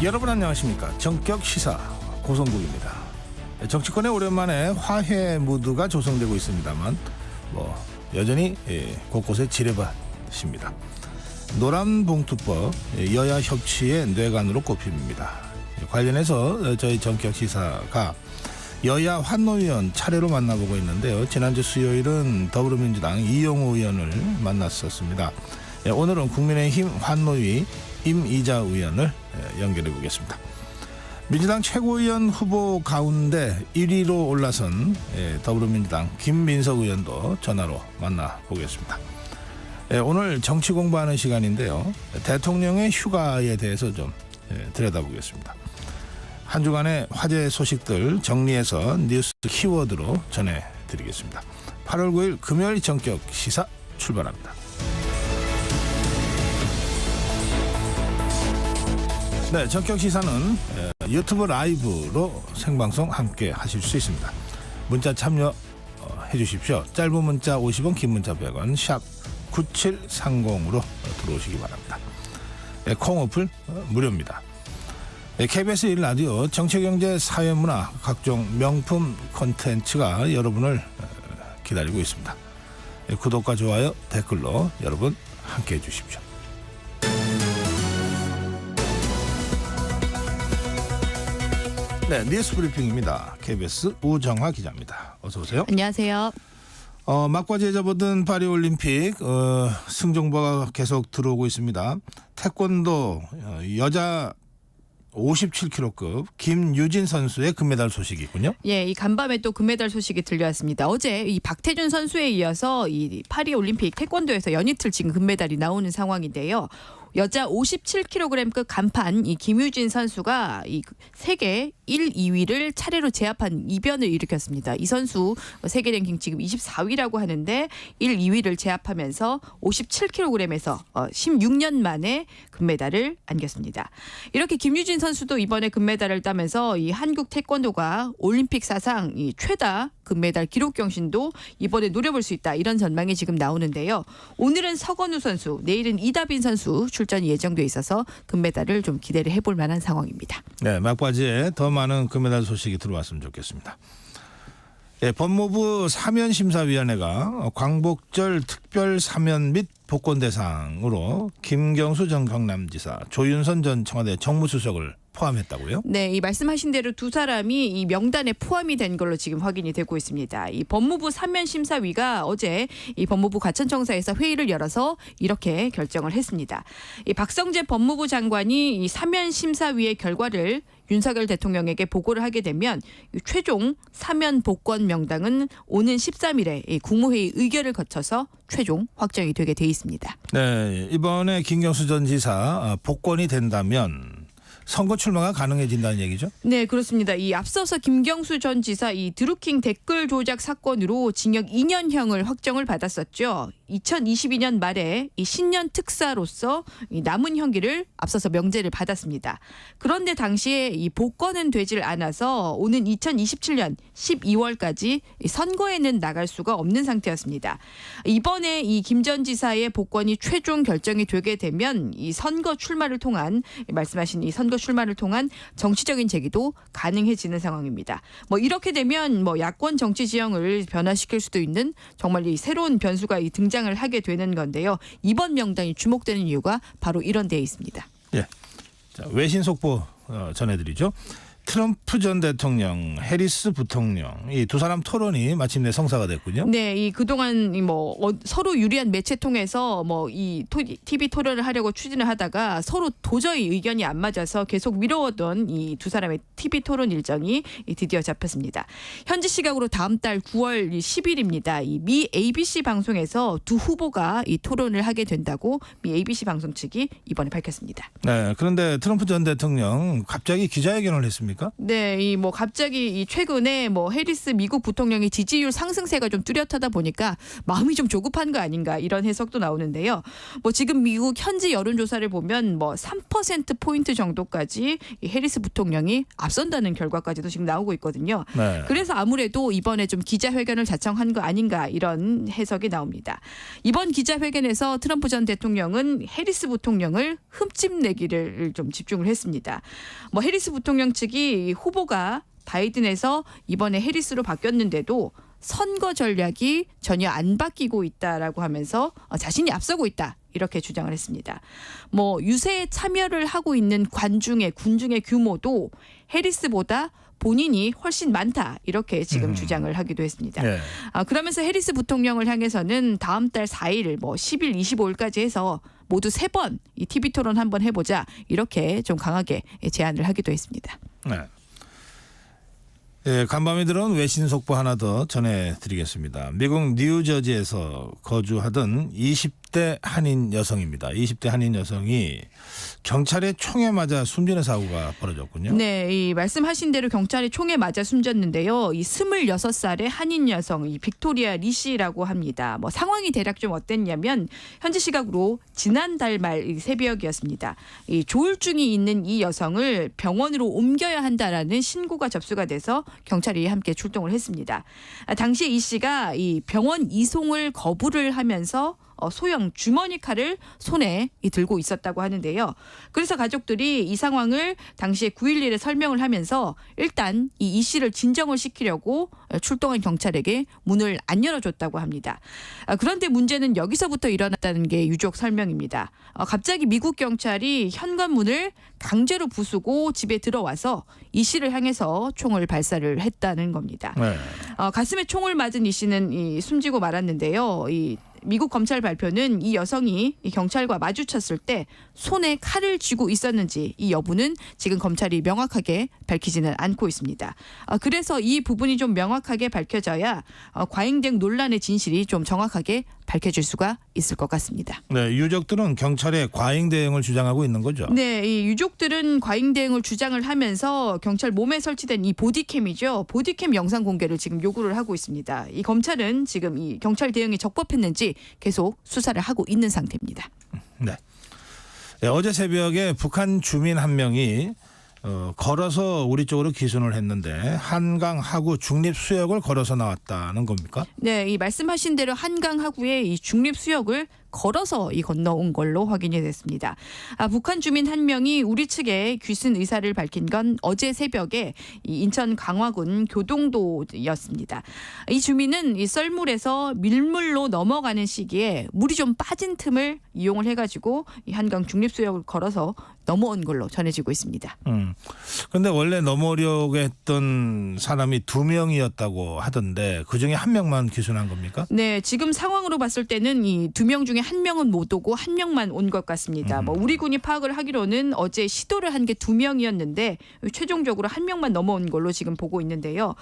여러분 안녕하십니까. 정격 시사 고성국입니다. 정치권에 오랜만에 화해 무드가 조성되고 있습니다만 여전히 곳곳에 지뢰밭입니다. 노란봉투법 여야 협치의 뇌관으로 꼽힙니다. 관련해서 저희 정격 시사가 여야 환노위원 차례로 만나보고 있는데요. 지난주 수요일은 더불어민주당 이용호 의원을 만났었습니다. 오늘은 국민의힘 환노위 임이자 의원을 연결해 보겠습니다. 민주당 최고위원 후보 가운데 1위로 올라선 더불어민주당 김민석 의원도 전화로 만나보겠습니다. 오늘 정치 공부하는 시간인데요. 대통령의 휴가에 대해서 좀 들여다보겠습니다. 한 주간의 화제 소식들 정리해서 뉴스 키워드로 전해드리겠습니다. 8월 9일 금요일 정격 시사 출발합니다. 네, 정격 시사는 유튜브 라이브로 생방송 함께 하실 수 있습니다. 문자 참여해 주십시오. 짧은 문자 50원, 긴 문자 100원, 샵 9730으로 들어오시기 바랍니다. 콩 어플 무료입니다. KBS 1라디오 정치경제 사회문화 각종 명품 콘텐츠가 여러분을 기다리고 있습니다. 구독과 좋아요, 댓글로 여러분 함께해 주십시오. 네, 뉴스 브리핑입니다. KBS 우정화 기자입니다. 어서 오세요. 안녕하세요. 막바지에 접어든 파리올림픽 승정보가 계속 들어오고 있습니다. 태권도 여자 57kg급 김유진 선수의 금메달 소식이 있군요. 예, 이 간밤에 또 금메달 소식이 들려왔습니다. 어제 이 박태준 선수에 이어서 이 파리올림픽 태권도에서 연이틀 지금 금메달이 나오는 상황인데요. 여자 57kg급 간판 이 김유진 선수가 이 세계 1, 2위를 차례로 제압한 이변을 일으켰습니다. 이 선수 세계 랭킹 지금 24위라고 하는데 1, 2위를 제압하면서 57kg에서 16년 만에 금메달을 안겼습니다. 이렇게 김유진 선수도 이번에 금메달을 따면서 이 한국 태권도가 올림픽 사상 이 최다 금메달 기록 경신도 이번에 노려볼 수 있다. 이런 전망이 지금 나오는데요. 오늘은 서건우 선수, 내일은 이다빈 선수 출전이 예정돼 있어서 금메달을 좀 기대를 해볼 만한 상황입니다. 네, 막바지에 더 많은 금메달 소식이 들어왔으면 좋겠습니다. 법무부 사면심사위원회가 광복절 특별 사면 및 복권 대상으로 김경수 전 경남지사, 조윤선 전 청와대 정무수석을 포함했다고요? 네, 이 말씀하신 대로 두 사람이 이 명단에 포함이 된 걸로 지금 확인이 되고 있습니다. 이 법무부 사면심사위가 어제 이 법무부 과천청사에서 회의를 열어서 이렇게 결정을 했습니다. 이 박성재 법무부 장관이 이 사면심사위의 결과를 윤석열 대통령에게 보고를 하게 되면 최종 사면 복권 명단은 오는 13일에 국무회의 의결을 거쳐서 최종 확정이 되게 돼 있습니다. 네, 이번에 김경수 전 지사 복권이 된다면 선거 출마가 가능해진다는 얘기죠? 네, 그렇습니다. 이 앞서서 김경수 전 지사 이 드루킹 댓글 조작 사건으로 징역 2년형을 확정을 받았었죠. 2022년 말에 이 신년 특사로서 이 남은 형기를 앞서서 명제를 받았습니다. 그런데 당시에 이 복권은 되질 않아서 오는 2027년 12월까지 선거에는 나갈 수가 없는 상태였습니다. 이번에 이 김 전 지사의 복권이 최종 결정이 되게 되면 이 선거 출마를 통한 말씀하신 이 선거 출마를 통한 정치적인 제기도 가능해지는 상황입니다. 이렇게 되면 야권 정치 지형을 변화시킬 수도 있는 정말 이 새로운 변수가 이 등장을 하게 되는 건데요. 이번 명단이 주목되는 이유가 바로 이런 데에 있습니다. 예. 자, 외신 속보 전해드리죠. 트럼프 전 대통령, 해리스 부통령 이 두 사람 토론이 마침내 성사가 됐군요. 네, 이 그동안 서로 유리한 매체 통해서 이 TV 토론을 하려고 추진을 하다가 서로 도저히 의견이 안 맞아서 계속 미뤄왔던 이 두 사람의 TV 토론 일정이 드디어 잡혔습니다. 현지 시각으로 다음 달 9월 10일입니다. 이 미 ABC 방송에서 두 후보가 이 토론을 하게 된다고 미 ABC 방송 측이 이번에 밝혔습니다. 네, 그런데 트럼프 전 대통령 갑자기 기자회견을 했습니다. 겁니까? 네, 이 뭐 갑자기 이 최근에 뭐 해리스 미국 부통령의 지지율 상승세가 좀 뚜렷하다 보니까 마음이 좀 조급한 거 아닌가 이런 해석도 나오는데요. 뭐 지금 미국 현지 여론조사를 보면 뭐 3% 포인트 정도까지 이 해리스 부통령이 앞선다는 결과까지도 지금 나오고 있거든요. 네. 그래서 아무래도 이번에 좀 기자회견을 자청한 거 아닌가 이런 해석이 나옵니다. 이번 기자회견에서 트럼프 전 대통령은 해리스 부통령을 흠집내기를 좀 집중을 했습니다. 뭐 해리스 부통령 측이 후보가 바이든에서 이번에 해리스로 바뀌었는데도 선거 전략이 전혀 안 바뀌고 있다라고 하면서 자신이 앞서고 있다. 이렇게 주장을 했습니다. 뭐 유세에 참여를 하고 있는 군중의 규모도 해리스보다 본인이 훨씬 많다 이렇게 지금 주장을 하기도 했습니다. 네. 그러면서 해리스 부통령을 향해서는 다음 달 4일, 뭐 10일, 25일까지 해서 모두 3번 이 TV 토론 한번 해보자 이렇게 좀 강하게 제안을 하기도 했습니다. 네. 예, 간밤에 들어온 외신 속보 하나 더 전해드리겠습니다. 미국 뉴저지에서 거주하던 20대 한인 여성입니다. 20대 한인 여성이 경찰의 총에 맞아 숨지는 사고가 벌어졌군요. 네, 이 말씀하신 대로 경찰이 총에 맞아 숨졌는데요. 이 26살의 한인 여성, 이 빅토리아 리 씨라고 합니다. 뭐 상황이 대략 좀 어땠냐면 현지 시각으로 지난달 말 새벽이었습니다. 이 조울증이 있는 이 여성을 병원으로 옮겨야 한다라는 신고가 접수가 돼서 경찰이 함께 출동을 했습니다. 당시에 이 씨가 이 병원 이송을 거부를 하면서 소형 주머니 칼을 손에 들고 있었다고 하는데요. 그래서 가족들이 이 상황을 당시에 911에 설명을 하면서 일단 이 씨를 진정을 시키려고 출동한 경찰에게 문을 안 열어줬다고 합니다. 그런데 문제는 여기서부터 일어났다는 게 유족 설명입니다. 갑자기 미국 경찰이 현관문을 강제로 부수고 집에 들어와서 이 씨를 향해서 총을 발사를 했다는 겁니다. 네. 가슴에 총을 맞은 이 씨는 숨지고 말았는데요. 이 미국 검찰 발표는 이 여성이 이 경찰과 마주쳤을 때 손에 칼을 쥐고 있었는지 이 여부는 지금 검찰이 명확하게 밝히지는 않고 있습니다. 그래서 이 부분이 좀 명확하게 밝혀져야 과잉대응 논란의 진실이 좀 정확하게 밝혀질 수가 있을 것 같습니다. 네, 유족들은 경찰의 과잉 대응을 주장하고 있는 거죠. 네, 이 유족들은 과잉 대응을 주장을 하면서 경찰 몸에 설치된 이 보디캠이죠. 보디캠 영상 공개를 지금 요구를 하고 있습니다. 이 검찰은 지금 이 경찰 대응이 적법했는지 계속 수사를 하고 있는 상태입니다. 네. 네, 어제 새벽에 북한 주민 한 명이 걸어서 우리 쪽으로 기순을 했는데 한강 하구 중립 수역을 걸어서 나왔다는 겁니까? 네, 이 말씀하신 대로 한강 하구의 이 중립 수역을 걸어서 건너온 걸로 확인이 됐습니다. 북한 주민 한 명이 우리 측에 귀순 의사를 밝힌 건 어제 새벽에 이 인천 강화군 교동도였습니다. 이 주민은 이 썰물에서 밀물로 넘어가는 시기에 물이 좀 빠진 틈을 이용을 해가지고 이 한강 중립수역을 걸어서 넘어온 걸로 전해지고 있습니다. 그런데 원래 넘어오려고 했던 사람이 2명이었다고 하던데 그중에 1명만 귀순한 겁니까? 네, 지금 상황으로 봤을 때는 이 2명 중에 1명은 못 오고 1명만 온 것 같습니다. 뭐 우리 군이 파악을 하기로는 어제 시도를 한 게 2명이었는데 최종적으로 1명만 넘어온 걸로 지금 보고 있는데요.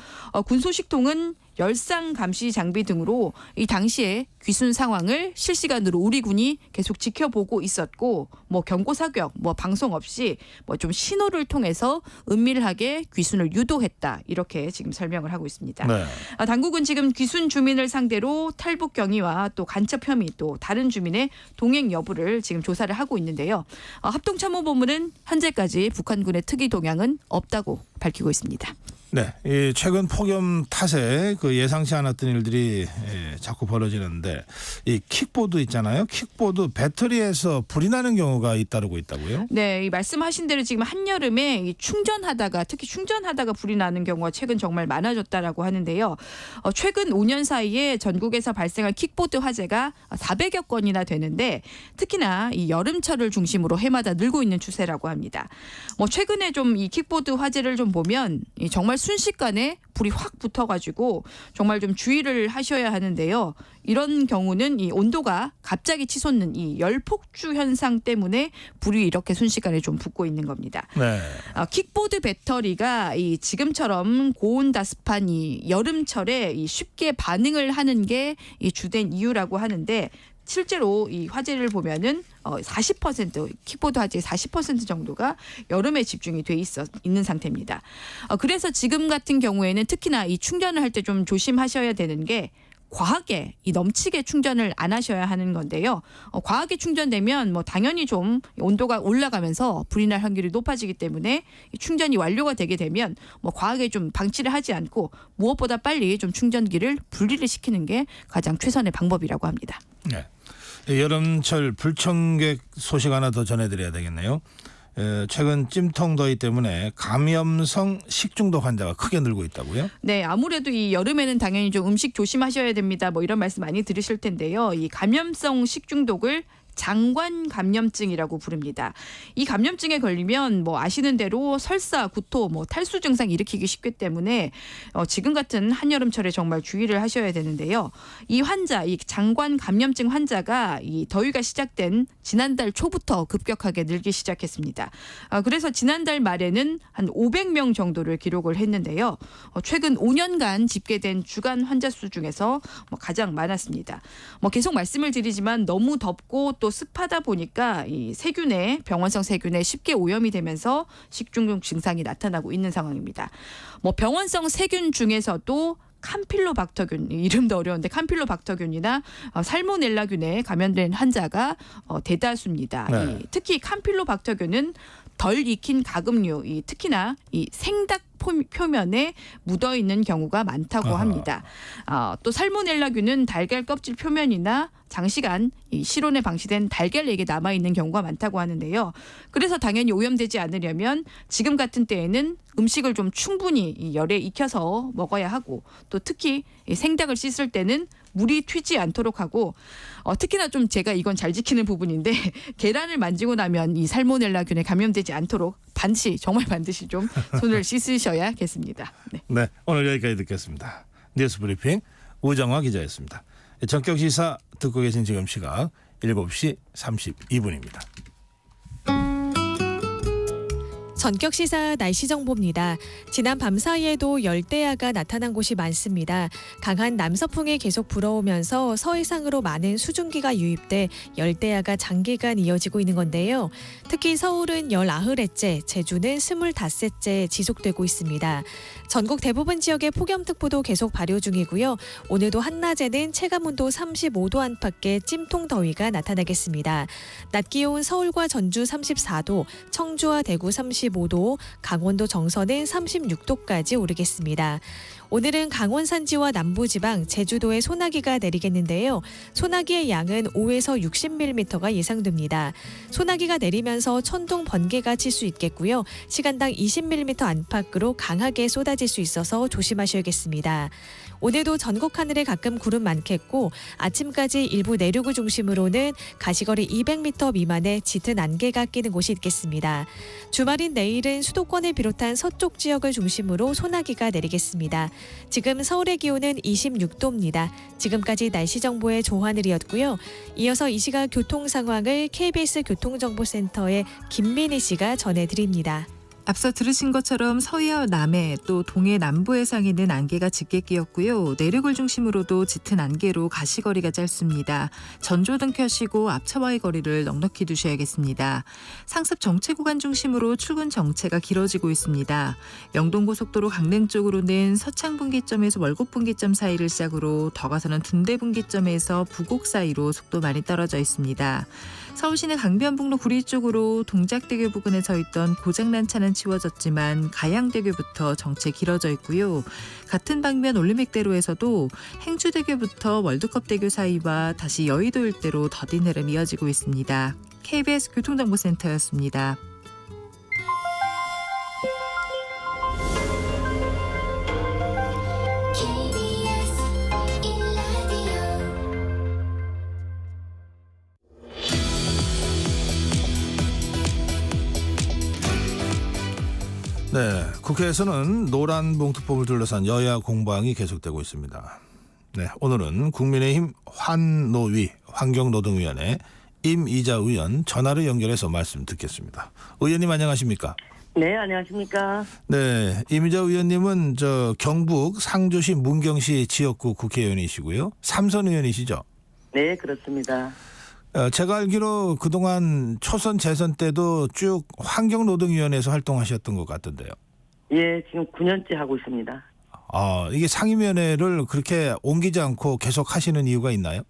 군소식통은 열상 감시 장비 등으로 이 당시에 귀순 상황을 실시간으로 우리 군이 계속 지켜보고 있었고 뭐 경고 사격, 뭐 방송 없이 뭐 좀 신호를 통해서 은밀하게 귀순을 유도했다 이렇게 지금 설명을 하고 있습니다. 네. 당국은 지금 귀순 주민을 상대로 탈북 경위와 또 간첩 혐의 또 다른 주민의 동행 여부를 지금 조사를 하고 있는데요. 합동참모본부는 현재까지 북한군의 특이 동향은 없다고 밝히고 있습니다. 네, 이 최근 폭염 탓에 그 예상치 않았던 일들이 자꾸 벌어지는데 이 킥보드 있잖아요. 킥보드 배터리에서 불이 나는 경우가 잇따르고 있다고요? 네, 이 말씀하신 대로 지금 한여름에 이 특히 충전하다가 불이 나는 경우가 최근 정말 많아졌다라고 하는데요. 최근 5년 사이에 전국에서 발생한 킥보드 화재가 400여 건이나 되는데 특히나 이 여름철을 중심으로 해마다 늘고 있는 추세라고 합니다. 뭐 최근에 좀 이 킥보드 화재를 좀 보면 정말 순식간에 불이 확 붙어가지고 정말 좀 주의를 하셔야 하는데요. 이런 경우는 이 온도가 갑자기 치솟는 이 열폭주 현상 때문에 불이 이렇게 순식간에 좀 붙고 있는 겁니다. 네. 킥보드 배터리가 이 지금처럼 고온다습한 이 여름철에 이 쉽게 반응을 하는 게 이 주된 이유라고 하는데 실제로 이 화재를 보면은 40% 킥보드 화재의 40% 정도가 여름에 집중이 돼 있는 상태입니다. 그래서 지금 같은 경우에는 특히나 이 충전을 할 때 좀 조심하셔야 되는 게 과하게 이 넘치게 충전을 안 하셔야 하는 건데요. 과하게 충전되면 뭐 당연히 좀 온도가 올라가면서 불이 날 확률이 높아지기 때문에 충전이 완료가 되게 되면 뭐 과하게 좀 방치를 하지 않고 무엇보다 빨리 좀 충전기를 분리를 시키는 게 가장 최선의 방법이라고 합니다. 네. 여름철 불청객 소식 하나 더 전해드려야 되겠네요. 최근 찜통 더위 때문에 감염성 식중독 환자가 크게 늘고 있다고요? 네, 아무래도 이 여름에는 당연히 좀 음식 조심하셔야 됩니다. 뭐 이런 말씀 많이 들으실 텐데요. 이 감염성 식중독을 장관 감염증이라고 부릅니다. 이 감염증에 걸리면 뭐 아시는 대로 설사, 구토, 뭐 탈수 증상 일으키기 쉽기 때문에 지금 같은 한여름철에 정말 주의를 하셔야 되는데요. 이 환자, 이 장관 감염증 환자가 이 더위가 시작된 지난달 초부터 급격하게 늘기 시작했습니다. 그래서 지난달 말에는 한 500명 정도를 기록을 했는데요. 최근 5년간 집계된 주간 환자 수 중에서 가장 많았습니다. 계속 말씀을 드리지만 너무 덥고 또 습하다 보니까 이 세균에 병원성 세균에 쉽게 오염이 되면서 식중독 증상이 나타나고 있는 상황입니다. 병원성 세균 중에서도 캄필로박터균, 이름도 어려운데 캄필로박터균이나 살모넬라균에 감염된 환자가 대다수입니다. 네. 특히 캄필로박터균은 덜 익힌 가금류, 특히나 이 생닭 표면에 묻어 있는 경우가 많다고 합니다. 또 살모넬라균은 달걀 껍질 표면이나 장시간 이 실온에 방치된 달걀액에 남아 있는 경우가 많다고 하는데요. 그래서 당연히 오염되지 않으려면 지금 같은 때에는 음식을 좀 충분히 이 열에 익혀서 먹어야 하고 또 특히 이 생닭을 씻을 때는 물이 튀지 않도록 하고 특히나 좀 제가 이건 잘 지키는 부분인데 계란을 만지고 나면 이 살모넬라균에 감염되지 않도록 정말 반드시 좀 손을 씻으셔야겠습니다. 네. 네, 오늘 여기까지 듣겠습니다. 뉴스브리핑 우정화 기자였습니다. 전격시사 듣고 계신 지금 시각 7시 32분입니다. 전격시사 날씨 정보입니다. 지난 밤 사이에도 열대야가 나타난 곳이 많습니다. 강한 남서풍이 계속 불어오면서 서해상으로 많은 수증기가 유입돼 열대야가 장기간 이어지고 있는 건데요. 특히 서울은 19회째, 제주는 25회째 지속되고 있습니다. 전국 대부분 지역에 폭염특보도 계속 발효 중이고요. 오늘도 한낮에는 체감온도 35도 안팎의 찜통 더위가 나타나겠습니다. 낮 기온 서울과 전주 34도, 청주와 대구 35도, 강원도 정선은 36도까지 오르겠습니다. 오늘은 강원 산지와 남부지방, 제주도에 소나기가 내리겠는데요. 소나기의 양은 5에서 60mm가 예상됩니다. 소나기가 내리면서 천둥, 번개가 칠 수 있겠고요. 시간당 20mm 안팎으로 강하게 쏟아질 수 있어서 조심하셔야겠습니다. 오늘도 전국 하늘에 가끔 구름 많겠고 아침까지 일부 내륙을 중심으로는 가시거리 200m 미만의 짙은 안개가 끼는 곳이 있겠습니다. 주말인 내일은 수도권을 비롯한 서쪽 지역을 중심으로 소나기가 내리겠습니다. 지금 서울의 기온은 26도입니다. 지금까지 날씨 정보의 조하늘이었고요. 이어서 이 시각 교통 상황을 KBS 교통정보센터의 김민희 씨가 전해드립니다. 앞서 들으신 것처럼 서해와 남해 또 동해 남부 해상에는 안개가 짙게 끼었고요. 내륙을 중심으로도 짙은 안개로 가시거리가 짧습니다. 전조등 켜시고 앞차와의 거리를 넉넉히 두셔야겠습니다. 상습 정체 구간 중심으로 출근 정체가 길어지고 있습니다. 영동고속도로 강릉 쪽으로는 서창 분기점에서 월곡 분기점 사이를 시작으로 더 가서는 둔대 분기점에서 부곡 사이로 속도 많이 떨어져 있습니다. 서울시내 강변북로 구리 쪽으로 동작대교 부근에 서 있던 고장난 차는 치워졌지만 가양대교부터 정체 길어져 있고요. 같은 방면 올림픽대로에서도 행주대교부터 월드컵대교 사이와 다시 여의도 일대로 더딘 흐름 이어지고 있습니다. KBS 교통정보센터였습니다. 네, 국회에서는 노란 봉투법을 둘러싼 여야 공방이 계속되고 있습니다. 네, 오늘은 국민의힘 환노위 환경노동위원회 임이자 의원 전화로 연결해서 말씀 듣겠습니다. 의원님 안녕하십니까? 네, 안녕하십니까? 네, 임이자 의원님은 경북 상주시 문경시 지역구 국회의원이시고요. 삼선 의원이시죠? 네, 그렇습니다. 제가 알기로 그동안 초선 재선 때도 쭉 환경노동위원회에서 활동하셨던 것 같던데요. 예, 지금 9년째 하고 있습니다. 이게 상임위원회를 그렇게 옮기지 않고 계속 하시는 이유가 있나요?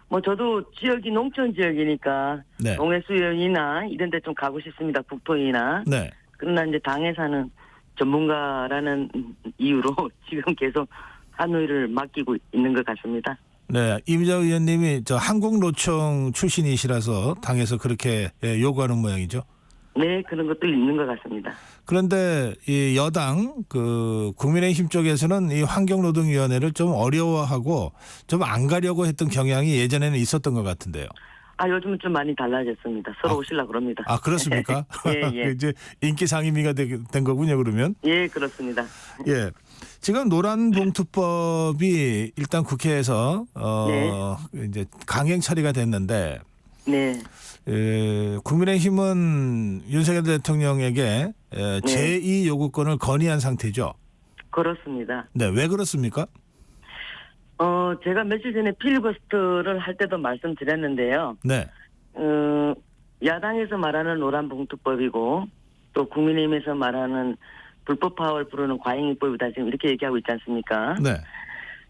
뭐 저도 지역이 농촌 지역이니까 네. 농해수위원이나 이런 데 좀 가고 싶습니다. 국토위나. 네. 그러나 이제 당에서는 전문가라는 이유로 지금 계속 한의를 맡기고 있는 것 같습니다. 네, 이미자 의원님이 저 한국노총 출신이시라서 당에서 그렇게 요구하는 모양이죠. 네, 그런 것도 있는 것 같습니다. 그런데 이 여당 그 국민의힘 쪽에서는 이 환경노동위원회를 좀 어려워하고 좀 안 가려고 했던 경향이 예전에는 있었던 것 같은데요. 요즘은 좀 많이 달라졌습니다. 서로 오시려고 그럽니다. 그렇습니까? 예. 이제 인기 상임위가 된 거군요, 그러면. 예, 그렇습니다. 예. 지금 노란봉투법이 일단 국회에서 이제 강행 처리가 됐는데 네. 국민의힘은 윤석열 대통령에게 제2 요구권을 건의한 상태죠. 그렇습니다. 네, 왜 그렇습니까? 제가 며칠 전에 필리버스터를 할 때도 말씀드렸는데요. 네, 야당에서 말하는 노란봉투법이고 또 국민의힘에서 말하는 불법 파업을 부르는 과잉입법이다 지금 이렇게 얘기하고 있지 않습니까? 네,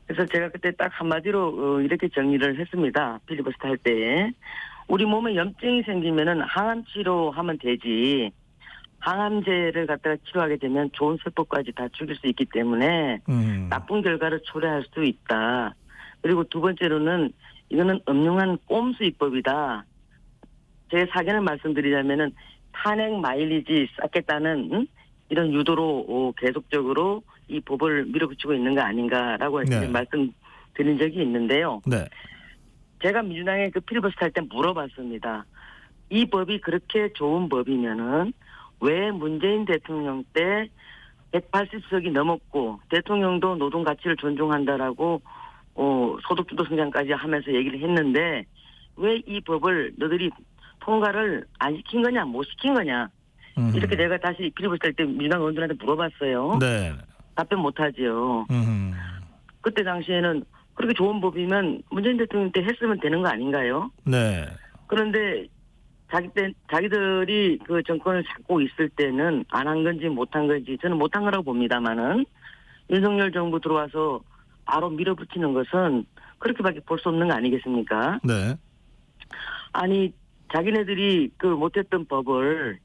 그래서 제가 그때 딱 한마디로 이렇게 정리를 했습니다. 필리버스터 할 때. 우리 몸에 염증이 생기면은 항암 치료하면 되지. 항암제를 갖다가 치료하게 되면 좋은 세포까지 다 죽일 수 있기 때문에 나쁜 결과를 초래할 수 있다. 그리고 두 번째로는 이거는 엄중한 꼼수입법이다. 제 사견을 말씀드리자면은 탄핵 마일리지 쌓겠다는 이런 유도로 계속적으로 이 법을 밀어붙이고 있는 거 아닌가라고 네. 말씀드린 적이 있는데요. 네, 제가 민주당에 그 필리버스터 할 때 물어봤습니다. 이 법이 그렇게 좋은 법이면은 왜 문재인 대통령 때 180석이 넘었고 대통령도 노동 가치를 존중한다라고 소득주도 성장까지 하면서 얘기를 했는데 왜 이 법을 너들이 통과를 안 시킨 거냐 못 시킨 거냐 이렇게 내가 다시 필리버스터 할 때 민주당 의원들한테 물어봤어요. 네. 답변 못하지요. 그때 당시에는 그렇게 좋은 법이면 문재인 대통령 때 했으면 되는 거 아닌가요? 네. 그런데 자기들이 그 정권을 잡고 있을 때는 안 한 건지 못한 건지 저는 못한 거라고 봅니다만은 윤석열 정부 들어와서 바로 밀어붙이는 것은 그렇게밖에 볼 수 없는 거 아니겠습니까? 네. 아니 자기네들이 그 못했던 법을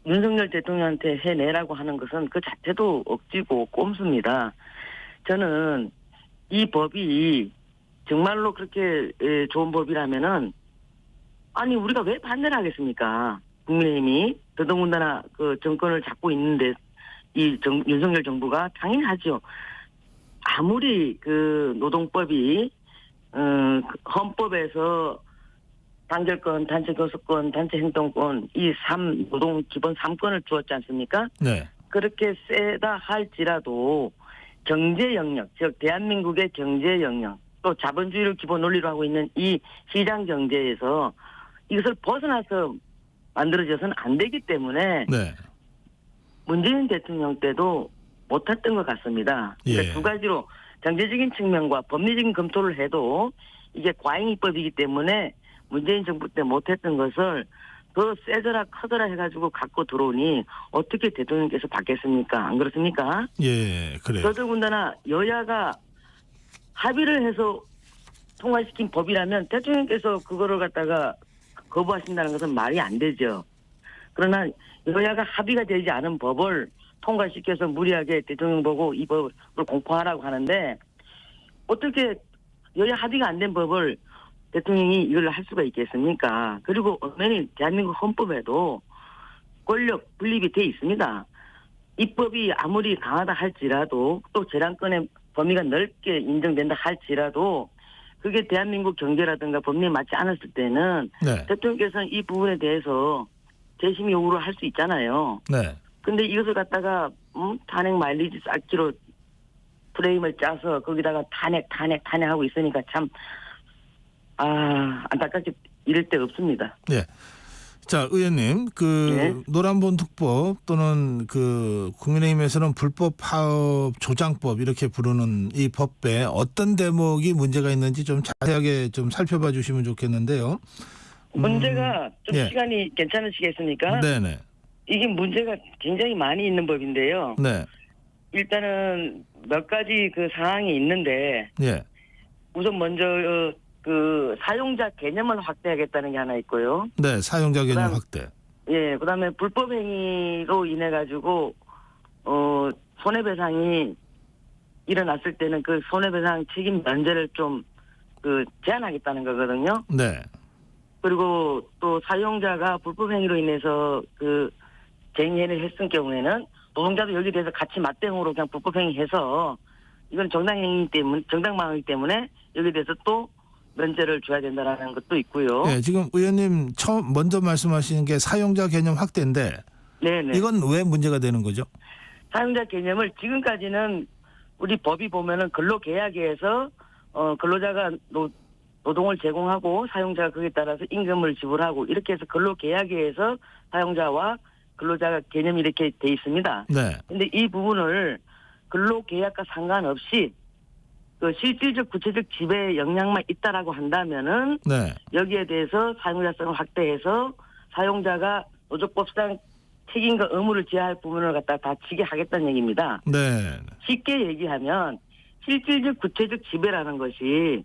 윤석열 대통령한테 해내라고 하는 것은 그 자체도 억지고 꼼수입니다. 저는 이 법이 정말로 그렇게 좋은 법이라면은 아니 우리가 왜 반대를 하겠습니까? 국민의힘이 더더군다나 그 정권을 잡고 있는데 윤석열 정부가 당연히 하죠. 아무리 그 노동법이 헌법에서 단결권, 단체 교섭권, 단체 행동권 이 노동 기본 3권을 주었지 않습니까? 네. 그렇게 세다 할지라도 경제 영역, 즉 대한민국의 경제 영역, 또 자본주의를 기본 논리로 하고 있는 이 시장 경제에서 이것을 벗어나서 만들어져서는 안 되기 때문에 네. 문재인 대통령 때도 못했던 것 같습니다. 그러니까 예. 두 가지로 경제적인 측면과 법리적인 검토를 해도 이게 과잉입법이기 때문에 문재인 정부 때 못했던 것을 더 세더라 커더라 해가지고 갖고 들어오니 어떻게 대통령께서 받겠습니까? 안 그렇습니까? 예, 그래요. 더더군다나 여야가 합의를 해서 통과시킨 법이라면 대통령께서 그거를 갖다가 거부하신다는 것은 말이 안 되죠. 그러나 여야가 합의가 되지 않은 법을 통과시켜서 무리하게 대통령 보고 이 법을 공포하라고 하는데 어떻게 여야 합의가 안 된 법을 대통령이 이걸 할 수가 있겠습니까? 그리고 엄연히 대한민국 헌법에도 권력 분립이 돼 있습니다. 입법이 아무리 강하다 할지라도 또 재량권의 범위가 넓게 인정된다 할지라도 그게 대한민국 경제라든가 법리에 맞지 않았을 때는 네. 대통령께서는 이 부분에 대해서 재심 요구를 할 수 있잖아요. 네. 근데 이것을 갖다가 탄핵 마일리지 쌓기로 프레임을 짜서 거기다가 탄핵하고 있으니까 참 안타깝게 이럴 데 없습니다. 네. 자, 의원님, 네. 노란봉투법 또는 국민의힘에서는 불법 파업 조장법 이렇게 부르는 이 법에 어떤 대목이 문제가 있는지 좀 자세하게 좀 살펴봐 주시면 좋겠는데요. 문제가 좀 예. 시간이 괜찮으시겠습니까? 네네. 이게 문제가 굉장히 많이 있는 법인데요. 네. 일단은 몇 가지 그 사항이 있는데 예. 우선 먼저 사용자 개념을 확대하겠다는 게 하나 있고요. 네. 사용자 개념 그다음- 확대. 예, 그다음에 불법 행위로 인해 가지고 손해배상이 일어났을 때는 그 손해배상 책임 면제를 좀 제한하겠다는 거거든요. 네. 그리고 또 사용자가 불법 행위로 인해서 쟁의를 했을 경우에는 노동자도 여기에 대해서 같이 맞대응으로 그냥 불법 행위해서 이건 정당방위이기 때문에 여기에 대해서 또 면제를 줘야 된다라는 것도 있고요. 예, 지금 의원님 먼저 말씀하시는 게 사용자 개념 확대인데 네네. 이건 왜 문제가 되는 거죠? 사용자 개념을 지금까지는 우리 법이 보면은 근로계약에서 근로자가 노동을 제공하고 사용자가 거기에 따라서 임금을 지불하고 이렇게 해서 근로계약에서 사용자와 근로자가 개념이 이렇게 돼 있습니다. 네. 근데 이 부분을 근로계약과 상관없이 실질적 구체적 지배의 역량만 있다라고 한다면은 네. 여기에 대해서 사용자성을 확대해서 사용자가 노조법상 책임과 의무를 지할 부분을 갖다 다 지게 하겠다는 얘기입니다. 네. 쉽게 얘기하면 실질적 구체적 지배라는 것이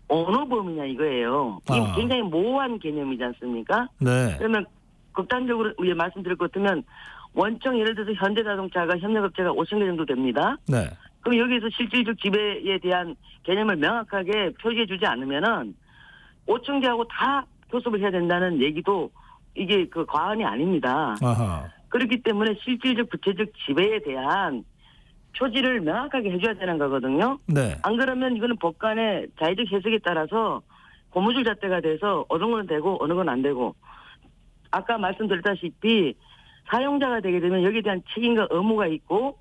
어느 범위냐 이거예요. 이게 아. 굉장히 모호한 개념이지 않습니까? 네. 그러면 극단적으로 말씀드릴 것 같으면 원청 예를 들어서 현대자동차가 협력업체가 5,000개 정도 됩니다. 네. 그럼 여기에서 실질적 지배에 대한 개념을 명확하게 표시해 주지 않으면은 5,000개하고 다 교섭을 해야 된다는 얘기도 이게 과언이 아닙니다. 아하. 그렇기 때문에 실질적 구체적 지배에 대한 표지를 명확하게 해줘야 되는 거거든요. 네. 안 그러면 이거는 법관의 자의적 해석에 따라서 고무줄 잣대가 돼서 어느 건 되고 어느 건 안 되고 아까 말씀드렸다시피 사용자가 되게 되면 여기에 대한 책임과 의무가 있고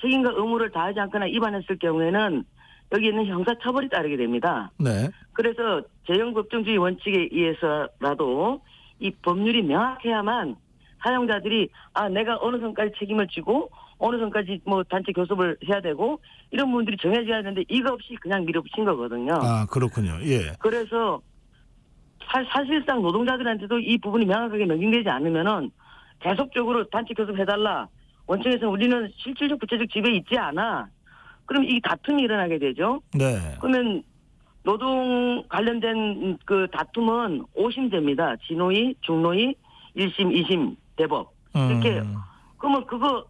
책임과 의무를 다하지 않거나 위반했을 경우에는 여기에는 형사처벌이 따르게 됩니다. 네. 그래서 재형법정주의 원칙에 의해서라도 이 법률이 명확해야만 사용자들이 내가 어느 선까지 책임을 지고 어느 선까지 단체 교섭을 해야 되고 이런 부분들이 정해져야 되는데 이거 없이 그냥 밀어붙인 거거든요. 아, 그렇군요. 예. 그래서 사실상 노동자들한테도 이 부분이 명확하게 명령되지 않으면은 계속적으로 단체 교섭해달라. 원청에서 우리는 실질적 구체적 지배에 있지 않아. 그럼 이 다툼이 일어나게 되죠. 네. 그러면 노동 관련된 다툼은 5심제입니다. 진호위, 중노위, 1심, 2심, 대법. 이렇게 그러면 그거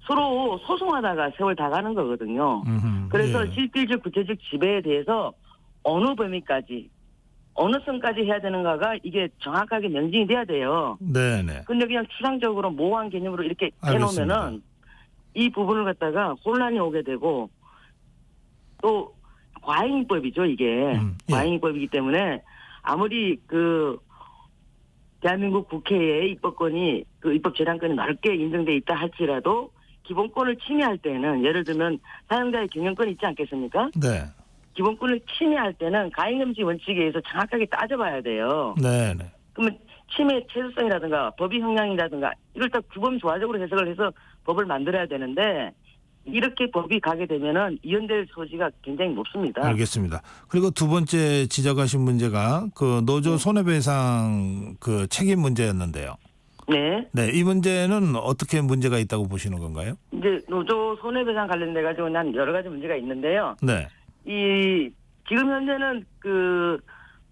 서로 소송하다가 세월 다 가는 거거든요. 그래서 예. 실질적 구체적 지배에 대해서 어느 범위까지 어느 선까지 해야 되는가가 이게 정확하게 명징이 돼야 돼요. 네네. 근데 그냥 추상적으로 모호한 개념으로 이렇게 알겠습니다. 해놓으면은 이 부분을 갖다가 혼란이 오게 되고 또 과잉법이죠 이게. 예. 과잉법이기 때문에 아무리 대한민국 국회의 입법권이 입법 재량권이 넓게 인정돼 있다 할지라도 기본권을 침해할 때는 예를 들면 사용자의 경영권이 있지 않겠습니까? 네. 기본권을 침해할 때는 가행금지 원칙에 의해서 정확하게 따져봐야 돼요. 네네. 그러면 침해 최소성이라든가 법의 형량이라든가 이걸 다 규범 조화적으로 해석을 해서 법을 만들어야 되는데 이렇게 법이 가게 되면은 이연될 소지가 굉장히 높습니다. 알겠습니다. 그리고 두 번째 지적하신 문제가 노조 손해배상 책임 문제였는데요. 네. 네, 이 문제는 어떻게 문제가 있다고 보시는 건가요? 이제 노조 손해배상 관련돼 가지고 난 여러 가지 문제가 있는데요. 네. 지금 현재는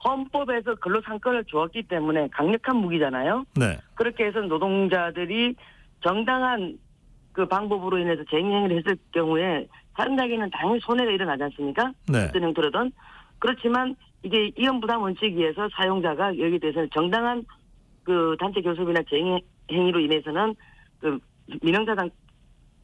헌법에서 근로상권을 주었기 때문에 강력한 무기잖아요. 네. 그렇게 해서 노동자들이 정당한 방법으로 인해서 쟁의행위를 했을 경우에 사용자에게는 당연히 손해가 일어나지 않습니까? 네. 어떤 형태로든. 그렇지만 이게 이연부담 원칙에 의해서 사용자가 여기에 대해서 정당한 단체 교섭이나 쟁의 행위로 인해서는 민형사상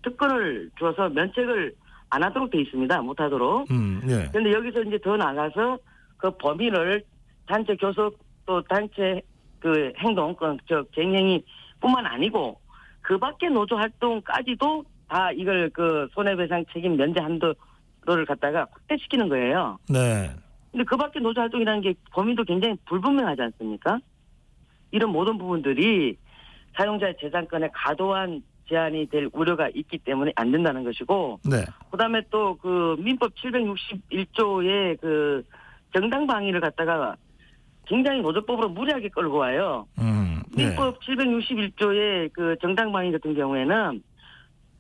특권을 줘서 면책을 안 하도록 돼 있습니다. 못 하도록. 예. 그런데 여기서 이제 더 나가서 그 범위를 단체 교섭 또 단체 행동, 쟁행위뿐만 아니고 그 밖에 노조 활동까지도 다 이걸 손해배상 책임 면제 한도를 갖다가 확대시키는 거예요. 네. 근데 그 밖에 노조 활동이라는 게 범위도 굉장히 불분명하지 않습니까? 이런 모든 부분들이 사용자의 재산권에 과도한 제한이 될 우려가 있기 때문에 안 된다는 것이고, 네. 그다음에 또 그 민법 761조의 그 정당 방위를 갖다가 굉장히 노조법으로 무리하게 끌고 와요. 네. 민법 761조의 그 정당 방위 같은 경우에는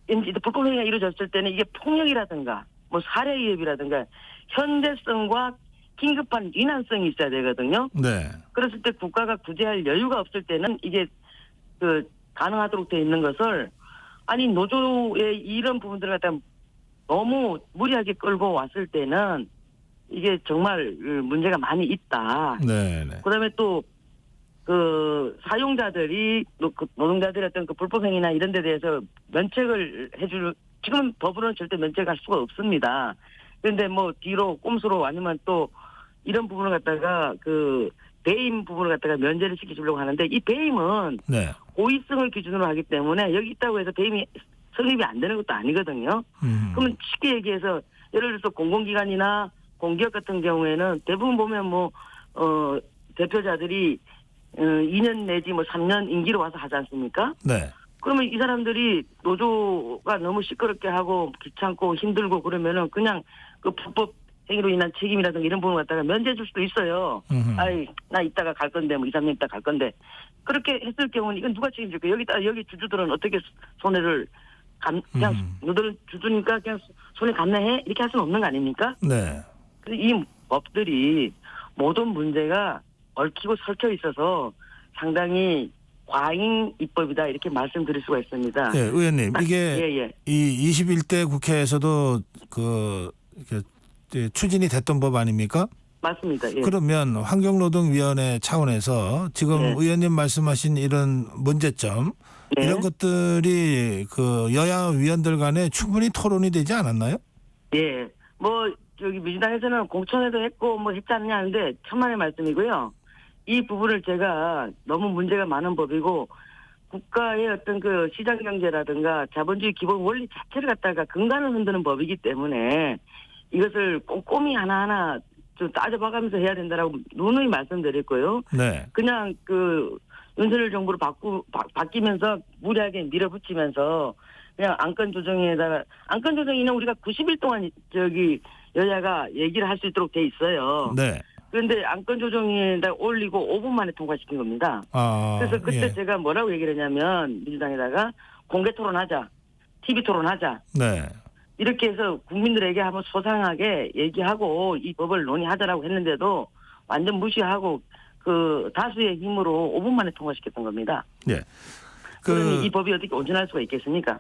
이제 불법행위가 이루어졌을 때는 이게 폭력이라든가 뭐 살해 위협이라든가 현재성과 긴급한 위난성이 있어야 되거든요. 네. 그랬을 때 국가가 구제할 여유가 없을 때는 이게 그 가능하도록 돼 있는 것을 아니 노조의 이런 부분들을 갖다 너무 무리하게 끌고 왔을 때는 이게 정말 문제가 많이 있다. 네. 네. 그다음에 또 그 사용자들이 노동자들의 어떤 그 불법행위나 이런 데 대해서 면책을 해줄 지금 법으로는 절대 면책할 수가 없습니다. 그런데 뭐 뒤로 꼼수로 아니면 또 이런 부분을 갖다가 그 배임 부분을 갖다가 면제를 시켜주려고 하는데 이 배임은 네. 고의성을 기준으로 하기 때문에 여기 있다고 해서 배임이 성립이 안 되는 것도 아니거든요. 그러면 쉽게 얘기해서 예를 들어서 공공기관이나 공기업 같은 경우에는 대부분 보면 대표자들이 2년 내지 뭐 3년 임기로 와서 하지 않습니까? 네. 그러면 이 사람들이 노조가 너무 시끄럽게 하고 귀찮고 힘들고 그러면은 그냥 그 불법 행위로 인한 책임이라든가 이런 부분을 갖다가 면제해 줄 수도 있어요. 아이, 나 이따가 갈 건데, 뭐 2, 3년 있다 갈 건데. 그렇게 했을 경우는 이건 누가 책임질까요? 여기 주주들은 어떻게 손해를 그냥 너들은 주주니까 그냥 손해 감내해? 이렇게 할 수는 없는 거 아닙니까? 네. 이 법들이 모든 문제가 얽히고 설켜 있어서 상당히 과잉 입법이다 이렇게 말씀드릴 수가 있습니다. 네, 의원님 이게 이 21대 국회에서도 추진이 됐던 법 아닙니까? 맞습니다. 예. 그러면 환경노동위원회 차원에서 지금 네. 의원님 말씀하신 이런 문제점 네. 이런 것들이 그 여야 위원들 간에 충분히 토론이 되지 않았나요? 예. 뭐 저기 민주당에서는 공청회도 했고 뭐 했지 않느냐 하는데 천만의 말씀이고요. 이 부분을 제가 너무 문제가 많은 법이고 국가의 어떤 그 시장 경제라든가 자본주의 기본 원리 자체를 갖다가 근간을 흔드는 법이기 때문에 이것을 꼼꼼히 하나하나 좀 따져봐가면서 해야 된다라고 누누이 말씀드렸고요. 네. 그냥 그 윤석열 정부를 바뀌면서 무리하게 밀어붙이면서 그냥 안건 조정에다가 안건 조정에는 우리가 90일 동안 저기 여야가 얘기를 할 수 있도록 돼 있어요. 네. 그런데 안건 조정에다 올리고 5분 만에 통과시킨 겁니다. 그래서 그때 예. 제가 뭐라고 얘기를 했냐면 민주당에다가 공개 토론하자, TV 토론하자. 네. 이렇게 해서 국민들에게 한번 소상하게 얘기하고 이 법을 논의하자라고 했는데도 완전 무시하고 그 다수의 힘으로 5분 만에 통과시켰던 겁니다. 예. 그러니 이 법이 어떻게 온전할 수가 있겠습니까?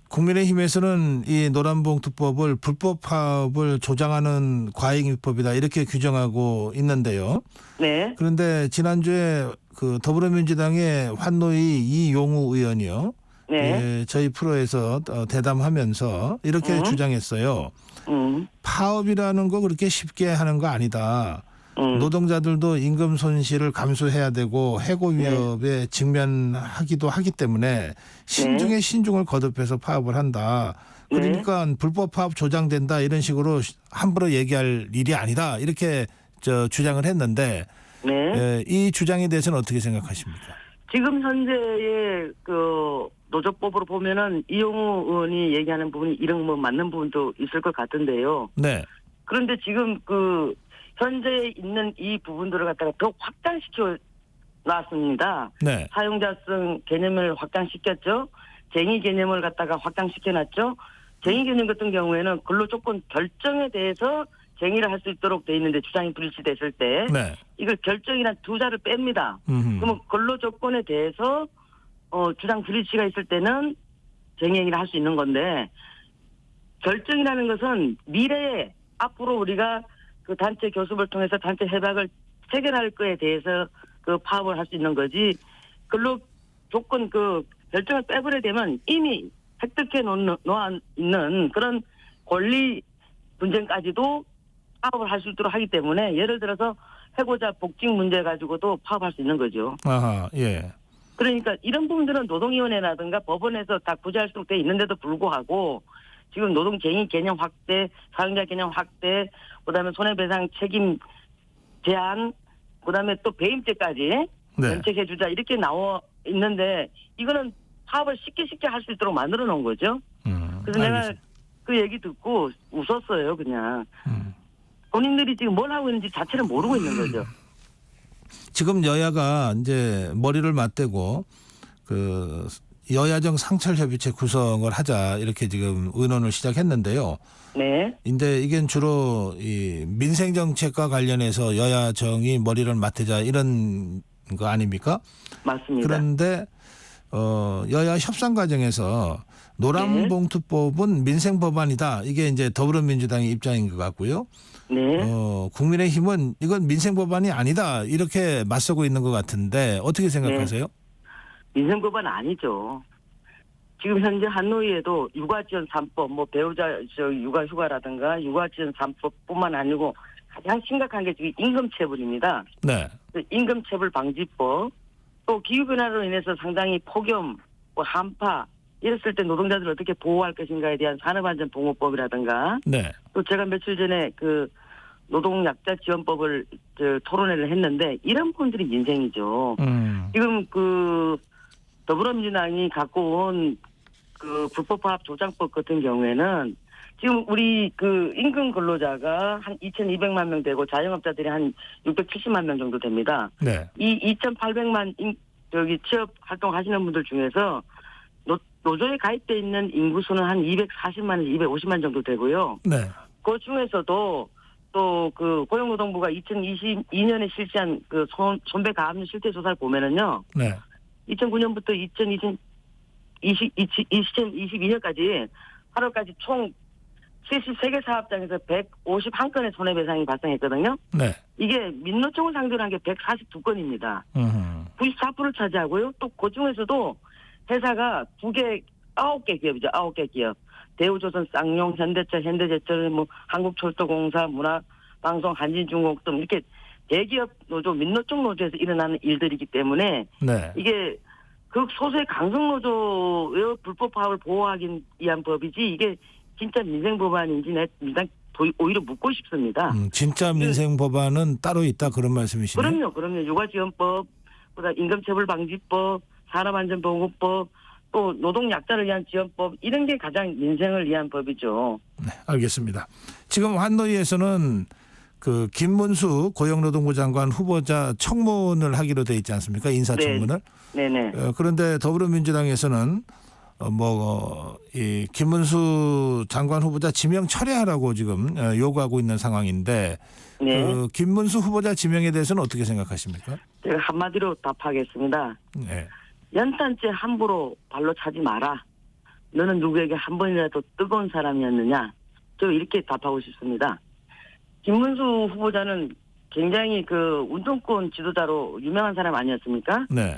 국민의힘에서는 이 노란봉투법을 불법 파업을 조장하는 과잉입법이다 이렇게 규정하고 있는데요. 네. 그런데 지난주에 그 더불어민주당의 환노위 이용우 의원이요. 네. 예, 저희 프로에서 대담하면서 이렇게 주장했어요. 파업이라는 거 그렇게 쉽게 하는 거 아니다. 노동자들도 임금 손실을 감수해야 되고 해고 위협에 직면하기도 하기 때문에 신중에 신중을 거듭해서 파업을 한다. 그러니까 불법 파업 조장된다 이런 식으로 함부로 얘기할 일이 아니다. 이렇게 주장을 했는데 네. 이 주장에 대해서는 어떻게 생각하십니까? 지금 현재의 그 노조법으로 보면은 이용우 의원이 얘기하는 부분이 이런 뭐 맞는 부분도 있을 것 같은데요. 네. 그런데 지금 그 현재 있는 이 부분들을 갖다가 더 확장시켜 놨습니다. 네. 사용자성 개념을 확장시켰죠. 쟁의 개념을 갖다가 확장시켜 놨죠. 쟁의 개념 같은 경우에는 근로조건 결정에 대해서 쟁의를 할 수 있도록 돼 있는데 주장이 불일치됐을 때 네. 이걸 결정이란 두 자를 뺍니다. 그러면 근로조건에 대해서 주장 불일치가 있을 때는 쟁의행위를 할 수 있는 건데 결정이라는 것은 미래에 앞으로 우리가 그 단체 교섭을 통해서 단체 협약을 체결할 거에 대해서 그 파업을 할 수 있는 거지 근로 조건 그 결정을 빼버리게 되면 이미 획득해 놓아 있는 그런 권리 분쟁까지도 파업을 할 수 있도록 하기 때문에 예를 들어서 해고자 복직 문제 가지고도 파업할 수 있는 거죠. 아하, 예. 그러니까 이런 부분들은 노동위원회라든가 법원에서 다 구제할 수 돼 있는데도 불구하고 지금 노동쟁의 개념 확대, 사용자 개념 확대, 그다음에 손해배상 책임 제한, 그다음에 또 배임죄까지 네. 면책해주자 이렇게 나와 있는데 이거는 파업을 쉽게 할 수 있도록 만들어 놓은 거죠. 그래서 내가 알겠습니다. 그 얘기 듣고 웃었어요. 그냥 음. 본인들이 지금 뭘 하고 있는지 자체를 모르고 있는 거죠. 지금 여야가 이제 머리를 맞대고 그 여야정 상철협의체 구성을 하자 이렇게 지금 의논을 시작했는데요. 네, 근데 이게 주로 이 민생 정책과 관련해서 여야정이 머리를 맞대자 이런 거 아닙니까? 맞습니다. 그런데 여야 협상 과정에서 노란봉투법은 민생 법안이다. 이게 이제 더불어민주당의 입장인 것 같고요. 네. 국민의힘은 이건 민생 법안이 아니다. 이렇게 맞서고 있는 것 같은데 어떻게 생각하세요? 민생법은 아니죠. 지금 현재 한노위에도 육아지원 3법, 뭐 배우자 육아휴가라든가 육아지원 3법뿐만 아니고 가장 심각한 게 지금 임금체불입니다. 네. 임금체불 방지법, 또 기후변화로 인해서 상당히 폭염, 뭐 한파 이랬을 때 노동자들을 어떻게 보호할 것인가에 대한 산업안전보호법이라든가, 네. 또 제가 며칠 전에 그 노동약자지원법을 토론회를 했는데 이런 부분들이 민생이죠. 지금 그 더불어민주당이 갖고 온 그 불법화합 조장법 같은 경우에는 지금 우리 그 임금 근로자가 한 2,200만 명 되고 자영업자들이 한 670만 명 정도 됩니다. 네. 이 2,800만 취업 활동하시는 분들 중에서 노조에 가입돼 있는 인구수는 한 240만, 250만 정도 되고요. 네. 그 중에서도 또 그 고용노동부가 2022년에 실시한 그 손배 가압류 실태 조사를 보면은요. 네. 2009년부터 2022년까지 8월까지 총 73개 사업장에서 151건의 손해배상이 발생했거든요. 네. 이게 민노총을 상대로 한 게 142건입니다. 94%를 차지하고요. 또 그 중에서도 회사가 9개 기업이죠. 9개 기업. 대우조선, 쌍용, 현대차, 현대제철, 뭐 한국철도공사, 문화방송, 한진중공업 등 이렇게 대기업 노조, 민노총 노조에서 일어나는 일들이기 때문에 네. 이게 그 소수의 강성노조의 불법 파업을 보호하기 위한 법이지 이게 진짜 민생 법안인지 일단 오히려 묻고 싶습니다. 진짜 민생 법안은 따로 있다 그런 말씀이시네요. 그럼요. 육아지원법, 그다음 임금체불 방지법, 산업안전보호법, 또 노동약자를 위한 지원법 이런 게 가장 민생을 위한 법이죠. 네, 알겠습니다. 지금 환노위에서는 그 김문수 고용노동부 장관 후보자 청문을 하기로 돼 있지 않습니까? 인사청문을. 네네. 그런데 더불어민주당에서는 이 김문수 장관 후보자 지명 철회하라고 지금 요구하고 있는 상황인데 네. 그 김문수 후보자 지명에 대해서는 어떻게 생각하십니까? 제가 한마디로 답하겠습니다. 네. 연탄재 함부로 발로 차지 마라. 너는 누구에게 한 번이라도 뜨거운 사람이었느냐? 저 이렇게 답하고 싶습니다. 김문수 후보자는 굉장히 그 운동권 지도자로 유명한 사람 아니었습니까? 네.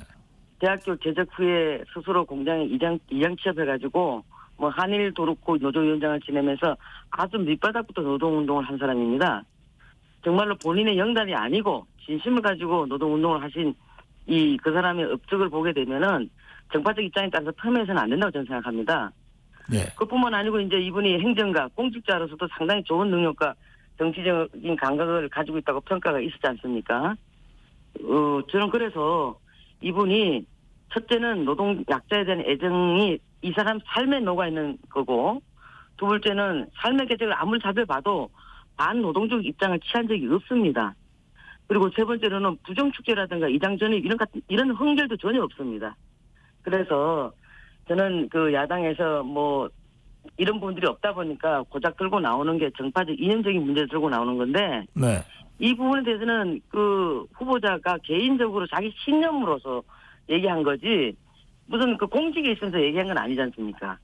대학교 재적 후에 스스로 공장에 이장 취업해가지고 뭐 한일 도루코 노조위원장을 지내면서 아주 밑바닥부터 노동운동을 한 사람입니다. 정말로 본인의 영달이 아니고 진심을 가지고 노동운동을 하신 그 사람의 업적을 보게 되면은 정파적 입장에 따라서 폄훼해서는 안 된다고 저는 생각합니다. 네. 그뿐만 아니고 이제 이분이 행정가, 공직자로서도 상당히 좋은 능력과 정치적인 감각을 가지고 있다고 평가가 있었지 않습니까? 저는 그래서 이분이 첫째는 노동 약자에 대한 애정이 이 사람 삶에 녹아 있는 거고, 두 번째는 삶의 계책을 아무리 살펴봐도 반노동적 입장을 취한 적이 없습니다. 그리고 세 번째로는 부정축제라든가 이장전입 이런 흥결도 전혀 없습니다. 그래서 저는 그 야당에서 뭐 이런 부분들이 없다 보니까 고작 들고 나오는 게 정파적 이념적인 문제를 들고 나오는 건데 네. 이 부분에 대해서는 그 후보자가 개인적으로 자기 신념으로서 얘기한 거지 무슨 그 공직에 있어서 얘기한 건 아니지 않습니까?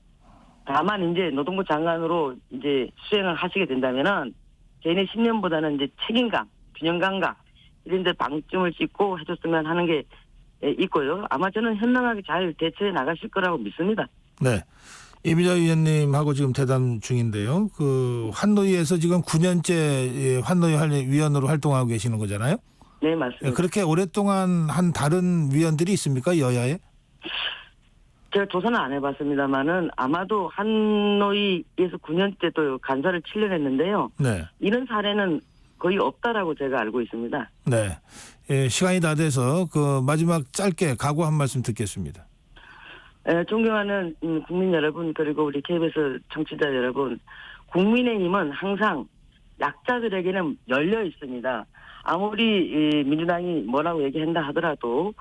다만 이제 노동부 장관으로 이제 수행을 하시게 된다면은 개인의 신념보다는 이제 책임감, 균형 감각 이런 데 방점을 찍고 해줬으면 하는 게 있고요. 아마 저는 현명하게 잘 대처해 나가실 거라고 믿습니다. 네. 이미자 위원님하고 지금 대담 중인데요. 그 환노위에서 지금 9년째 환노위 위원으로 활동하고 계시는 거잖아요. 네, 맞습니다. 그렇게 오랫동안 한 다른 위원들이 있습니까? 여야에? 제가 조사는 안 해봤습니다만은 아마도 한노위에서 9년째 또 간사를 7년 했는데요. 네. 이런 사례는 거의 없다라고 제가 알고 있습니다. 네. 시간이 다 돼서 그 마지막 짧게 각오 한 말씀 듣겠습니다. 존경하는 국민 여러분 그리고 우리 KBS 청취자 여러분, 국민의힘은 항상 약자들에게는 열려 있습니다. 아무리 민주당이 뭐라고 얘기한다 하더라도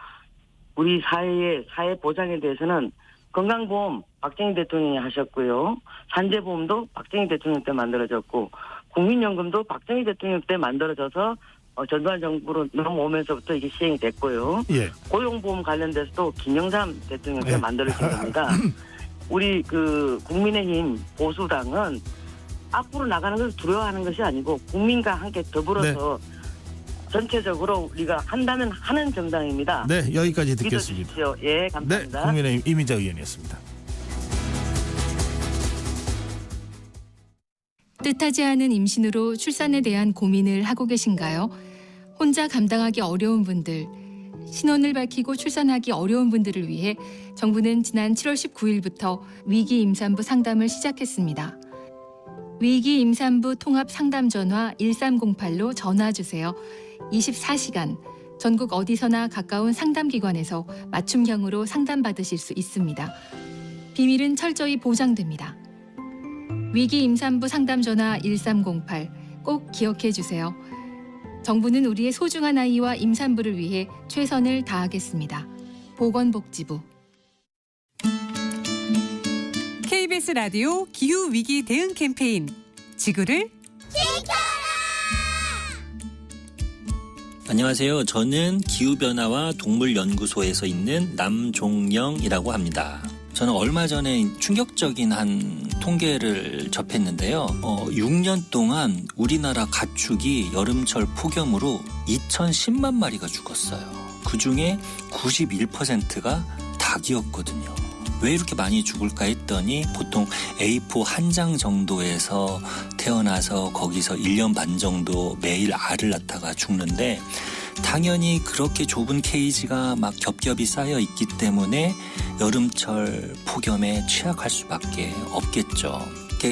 우리 사회 보장에 대해서는 건강보험 박정희 대통령이 하셨고요. 산재보험도 박정희 대통령 때 만들어졌고 국민연금도 박정희 대통령 때 만들어져서 전두환 정부로 넘어오면서부터 이게 시행이 됐고요. 예. 고용보험 관련돼서도 김영삼 대통령 때 예. 만들어진 겁니다. 우리 국민의힘 보수당은 앞으로 나가는 것을 두려워하는 것이 아니고 국민과 함께 더불어서 전체적으로 우리가 한다면 하는 정당입니다. 네, 여기까지 듣겠습니다. 믿어주십시오. 예, 감사합니다. 네, 국민의힘 이민자 의원이었습니다. 뜻하지 않은 임신으로 출산에 대한 고민을 하고 계신가요? 혼자 감당하기 어려운 분들, 신원을 밝히고 출산하기 어려운 분들을 위해 정부는 지난 7월 19일부터 위기 임산부 상담을 시작했습니다. 위기 임산부 통합 상담 전화 1308로 전화 주세요. 24시간 전국 어디서나 가까운 상담기관에서 맞춤형으로 상담받으실 수 있습니다. 비밀은 철저히 보장됩니다. 위기 임산부 상담 전화 1308 꼭 기억해 주세요. 정부는 우리의 소중한 아이와 임산부를 위해 최선을 다하겠습니다. 보건복지부. KBS 라디오 기후위기 대응 캠페인 지구를 안녕하세요. 저는 기후변화와 동물연구소에서 있는 남종영이라고 합니다. 저는 얼마 전에 충격적인 한 통계를 접했는데요. 6년 동안 우리나라 가축이 여름철 폭염으로 2,010만 마리가 죽었어요. 그중에 91%가 닭이었거든요. 왜 이렇게 많이 죽을까 했더니 보통 A4 한 장 정도에서 태어나서 거기서 1년 반 정도 매일 알을 낳다가 죽는데, 당연히 그렇게 좁은 케이지가 막 겹겹이 쌓여 있기 때문에 여름철 폭염에 취약할 수밖에 없겠죠.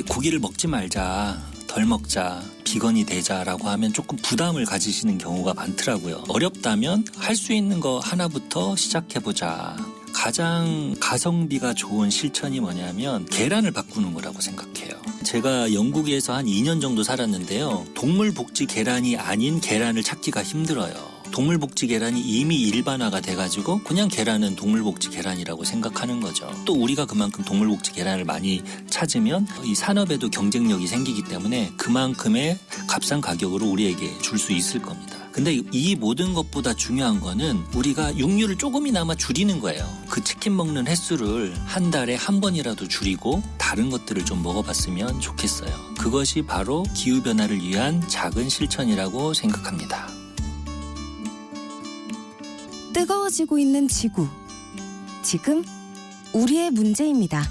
고기를 먹지 말자, 덜 먹자, 비건이 되자라고 하면 조금 부담을 가지시는 경우가 많더라고요. 어렵다면 할 수 있는 거 하나부터 시작해보자. 가장 가성비가 좋은 실천이 뭐냐면 계란을 바꾸는 거라고 생각해요. 제가 영국에서 한 2년 정도 살았는데요. 동물복지 계란이 아닌 계란을 찾기가 힘들어요. 동물복지 계란이 이미 일반화가 돼가지고 그냥 계란은 동물복지 계란이라고 생각하는 거죠. 또 우리가 그만큼 동물복지 계란을 많이 찾으면 이 산업에도 경쟁력이 생기기 때문에 그만큼의 값싼 가격으로 우리에게 줄 수 있을 겁니다. 근데 이 모든 것보다 중요한 거는 우리가 육류를 조금이나마 줄이는 거예요. 그 치킨 먹는 횟수를 한 달에 한 번이라도 줄이고 다른 것들을 좀 먹어봤으면 좋겠어요. 그것이 바로 기후변화를 위한 작은 실천이라고 생각합니다. 뜨거워지고 있는 지구. 지금 우리의 문제입니다.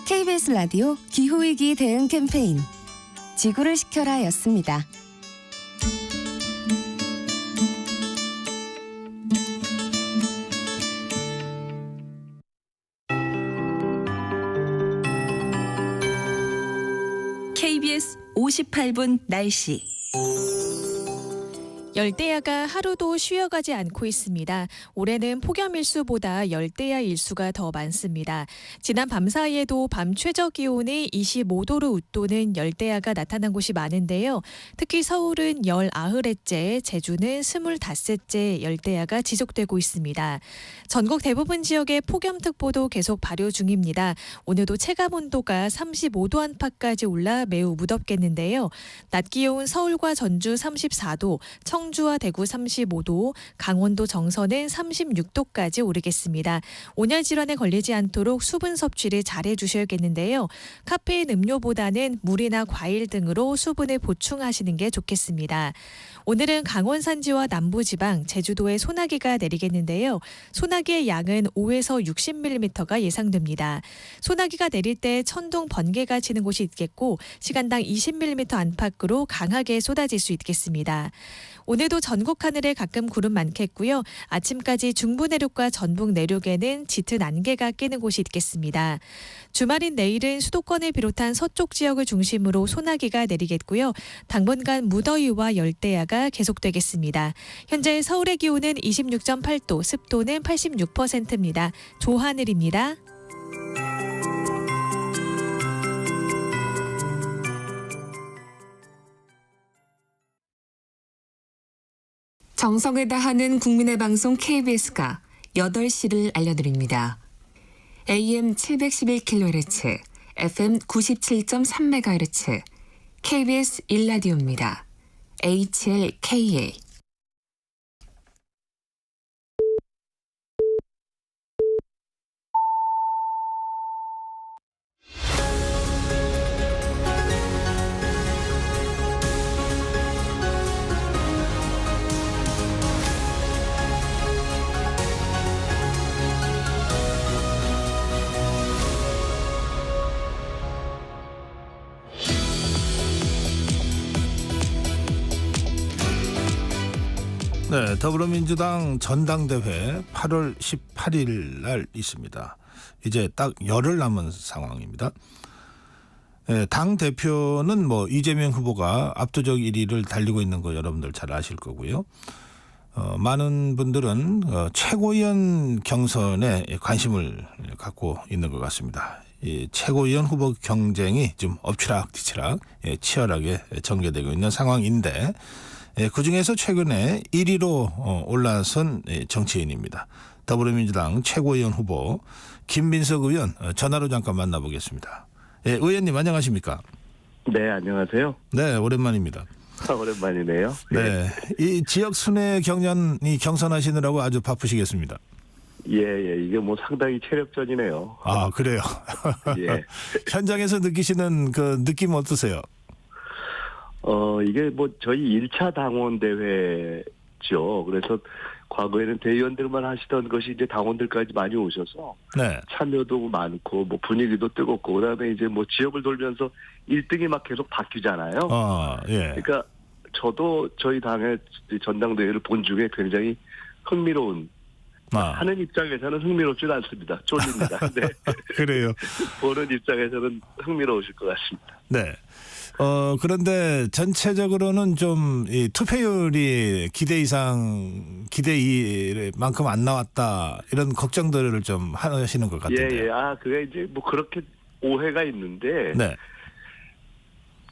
KBS 라디오 기후위기 대응 캠페인 지구를 지켜라 였습니다. KBS 58분 날씨. 열대야가 하루도 쉬어가지 않고 있습니다. 올해는 폭염 일수보다 열대야 일수가 더 많습니다. 지난 밤 사이에도 밤 최저 기온이 25도로 웃도는 열대야가 나타난 곳이 많은데요. 특히 서울은 19회째, 제주는 25째 열대야가 지속되고 있습니다. 전국 대부분 지역에 폭염특보도 계속 발효 중입니다. 오늘도 체감온도가 35도 안팎까지 올라 매우 무덥겠는데요. 낮 기온 서울과 전주 34도, 청주와 대구 35도, 강원도 정선은 36도까지 오르겠습니다. 온열 질환에 걸리지 않도록 수분 섭취를 잘해 주셔야겠는데요. 카페인 음료보다는 물이나 과일 등으로 수분을 보충하시는 게 좋겠습니다. 오늘은 강원 산지와 남부지방, 제주도에 소나기가 내리겠는데요. 소나기의 양은 5에서 60mm가 예상됩니다. 소나기가 내릴 때 천둥, 번개가 치는 곳이 있겠고 시간당 20mm 안팎으로 강하게 쏟아질 수 있겠습니다. 오늘도 전국 하늘에 가끔 구름 많겠고요. 아침까지 중부 내륙과 전북 내륙에는 짙은 안개가 끼는 곳이 있겠습니다. 주말인 내일은 수도권을 비롯한 서쪽 지역을 중심으로 소나기가 내리겠고요. 당분간 무더위와 열대야가 계속되겠습니다. 현재 서울의 기온은 26.8도, 습도는 86%입니다. 조하늘입니다. 정성을 다하는 국민의 방송 KBS가 8시를 알려드립니다. AM 711kHz, FM 97.3MHz, KBS 1라디오입니다. HLKA. 네, 더불어민주당 전당대회 8월 18일 날 있습니다. 이제 딱 열흘 남은 상황입니다. 네, 당 대표는 뭐 이재명 후보가 압도적 1위를 달리고 있는 거 여러분들 잘 아실 거고요. 많은 분들은 최고위원 경선에 관심을 갖고 있는 것 같습니다. 이 최고위원 후보 경쟁이 좀 엎치락뒤치락 치열하게 전개되고 있는 상황인데 그중에서 최근에 1위로 올라선 정치인입니다. 더불어민주당 최고위원 후보 김민석 의원 전화로 잠깐 만나보겠습니다. 의원님 안녕하십니까? 네, 안녕하세요. 네, 오랜만입니다. 오랜만이네요. 네, 이 지역 순회 경선하시느라고 아주 바쁘시겠습니다. 예, 이게 뭐 상당히 체력전이네요. 아, 그래요? 예. 현장에서 느끼시는 그 느낌 어떠세요? 이게 뭐 저희 1차 당원 대회죠. 그래서 과거에는 대의원들만 하시던 것이 이제 당원들까지 많이 오셔서 네. 참여도 많고 뭐 분위기도 뜨겁고 그다음에 이제 뭐 지역을 돌면서 1등이 막 계속 바뀌잖아요. 예. 그러니까 저도 저희 당의 전당대회를 본 중에 굉장히 흥미로운 하는 입장에서는 흥미롭지는 않습니다. 쫄립니다. 네. 그래요. 보는 입장에서는 흥미로우실 것 같습니다. 네. 그런데 전체적으로는 좀 이 투표율이 기대만큼 안 나왔다 이런 걱정들을 좀 하시는 것 같은데. 예. 그게 이제 뭐 그렇게 오해가 있는데. 네.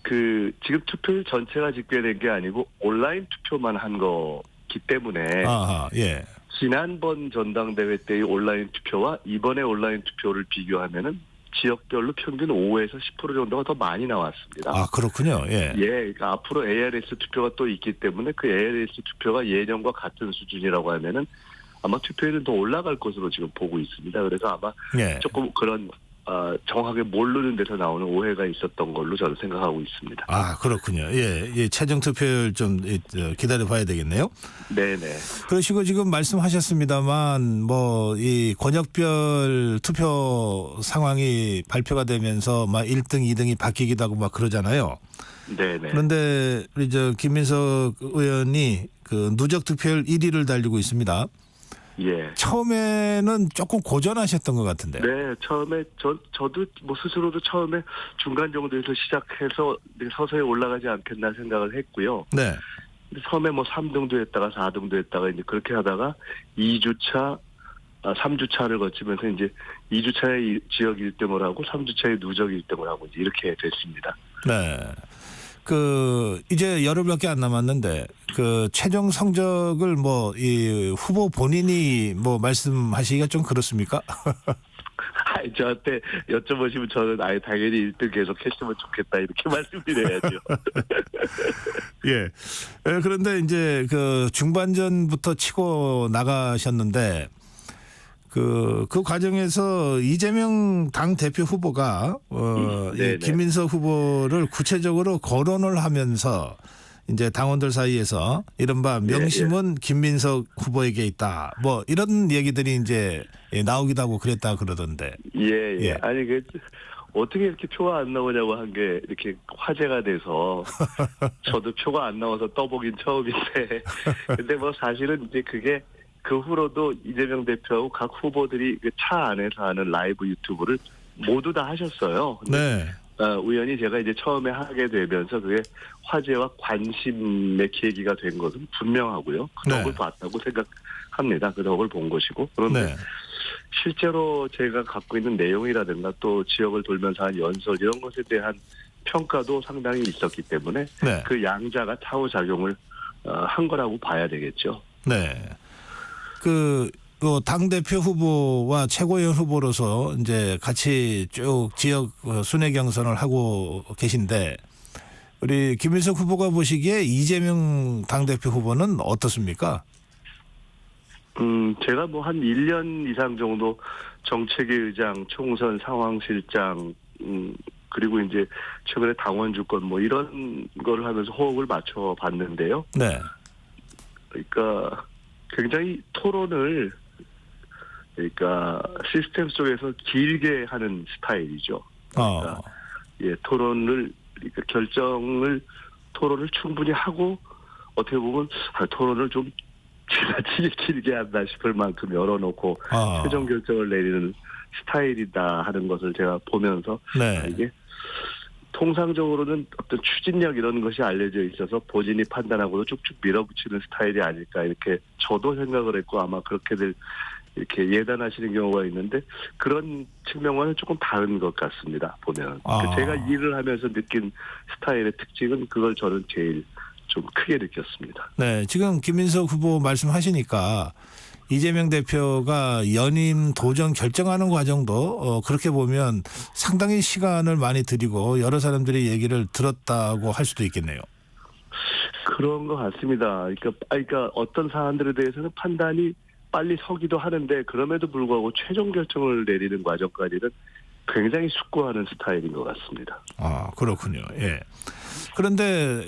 그 지금 투표율 전체가 집계된 게 아니고 온라인 투표만 한 거기 때문에. 예. 지난번 전당대회 때의 온라인 투표와 이번에 온라인 투표를 비교하면은 지역별로 평균 5에서 10% 정도가 더 많이 나왔습니다. 아, 그렇군요. 예. 그러니까 앞으로 ARS 투표가 또 있기 때문에 그 ARS 투표가 예년과 같은 수준이라고 하면은 아마 투표율은 더 올라갈 것으로 지금 보고 있습니다. 그래서 아마 조금 그런 정확하게 모르는 데서 나오는 오해가 있었던 걸로 저는 생각하고 있습니다. 아, 그렇군요. 예, 최종 투표율 좀 기다려 봐야 되겠네요. 네네. 그러시고 지금 말씀하셨습니다만 뭐 이 권역별 투표 상황이 발표가 되면서 막 1등, 2등이 바뀌기도 하고 막 그러잖아요. 네네. 그런데 우리 김민석 의원이 그 누적 투표율 1위를 달리고 있습니다. 예. 처음에는 조금 고전하셨던 것 같은데. 네, 처음에 저도 뭐 스스로도 처음에 중간 정도에서 시작해서 서서히 올라가지 않겠나 생각을 했고요. 네. 처음에 뭐 3등도 했다가 4등도 했다가 이제 그렇게 하다가 2주차, 3주차를 거치면서 이제 2주차에 지역 1등을 하고 3주차에 누적 1등을 하고 이제 이렇게 됐습니다. 네. 이제 열흘밖에 안 남았는데 그 최종 성적을 뭐 이 후보 본인이 뭐 말씀하시기가 좀 그렇습니까? 저한테 여쭤보시면 저는 당연히 1등 계속 했으면 좋겠다 이렇게 말씀드려야죠. 예. 그런데 이제 그 중반전부터 치고 나가셨는데 그 과정에서 이재명 당 대표 후보가 김민석 후보를 구체적으로 거론을 하면서 이제 당원들 사이에서 이른바 명심은 김민석 후보에게 있다. 뭐 이런 얘기들이 이제 나오기도 하고 그랬다 그러던데. 예. 아니 어떻게 이렇게 표가 안 나오냐고 한 게 이렇게 화제가 돼서 저도 표가 안 나와서 떠보긴 처음인데 근데 뭐 사실은 이제 그게 그 후로도 이재명 대표하고 각 후보들이 그 차 안에서 하는 라이브 유튜브를 모두 다 하셨어요. 네. 우연히 제가 이제 처음에 하게 되면서 그게 화제와 관심의 계기가 된 것은 분명하고요. 그 덕을 봤다고 생각합니다. 그 덕을 본 것이고. 그런데 실제로 제가 갖고 있는 내용이라든가 또 지역을 돌면서 한 연설 이런 것에 대한 평가도 상당히 있었기 때문에 그 양자가 상호작용을 한 거라고 봐야 되겠죠. 네. 당대표 후보와 최고위원 후보로서 이제 같이 쭉 지역 순회 경선을 하고 계신데 우리 김민석 후보가 보시기에 이재명 당대표 후보는 어떻습니까? 제가 뭐 한 1년 이상 정도 정책위 의장, 총선 상황실장, 그리고 이제 최근에 당원 주권 뭐 이런 거를 하면서 호흡을 맞춰 봤는데요. 네. 그러니까 굉장히 토론을 그러니까 시스템 속에서 길게 하는 스타일이죠. 그러니까 토론을 그러니까 토론을 충분히 하고 어떻게 보면 토론을 좀 지나치게 길게 한다 싶을 만큼 열어놓고 최종 결정을 내리는 스타일이다 하는 것을 제가 보면서 이게 통상적으로는 어떤 추진력 이런 것이 알려져 있어서 본인이 판단하고도 쭉쭉 밀어붙이는 스타일이 아닐까 이렇게 저도 생각을 했고 아마 그렇게들 이렇게 예단하시는 경우가 있는데 그런 측면과는 조금 다른 것 같습니다. 보면 제가 일을 하면서 느낀 스타일의 특징은 그걸 저는 제일 좀 크게 느꼈습니다. 네, 지금 김민석 후보 말씀하시니까 이재명 대표가 연임 도전 결정하는 과정도 그렇게 보면 상당히 시간을 많이 들이고 여러 사람들이 얘기를 들었다고 할 수도 있겠네요. 그런 것 같습니다. 그러니까 어떤 사안들에 대해서는 판단이 빨리 서기도 하는데 그럼에도 불구하고 최종 결정을 내리는 과정까지는 굉장히 숙고하는 스타일인 것 같습니다. 그렇군요. 예. 그런데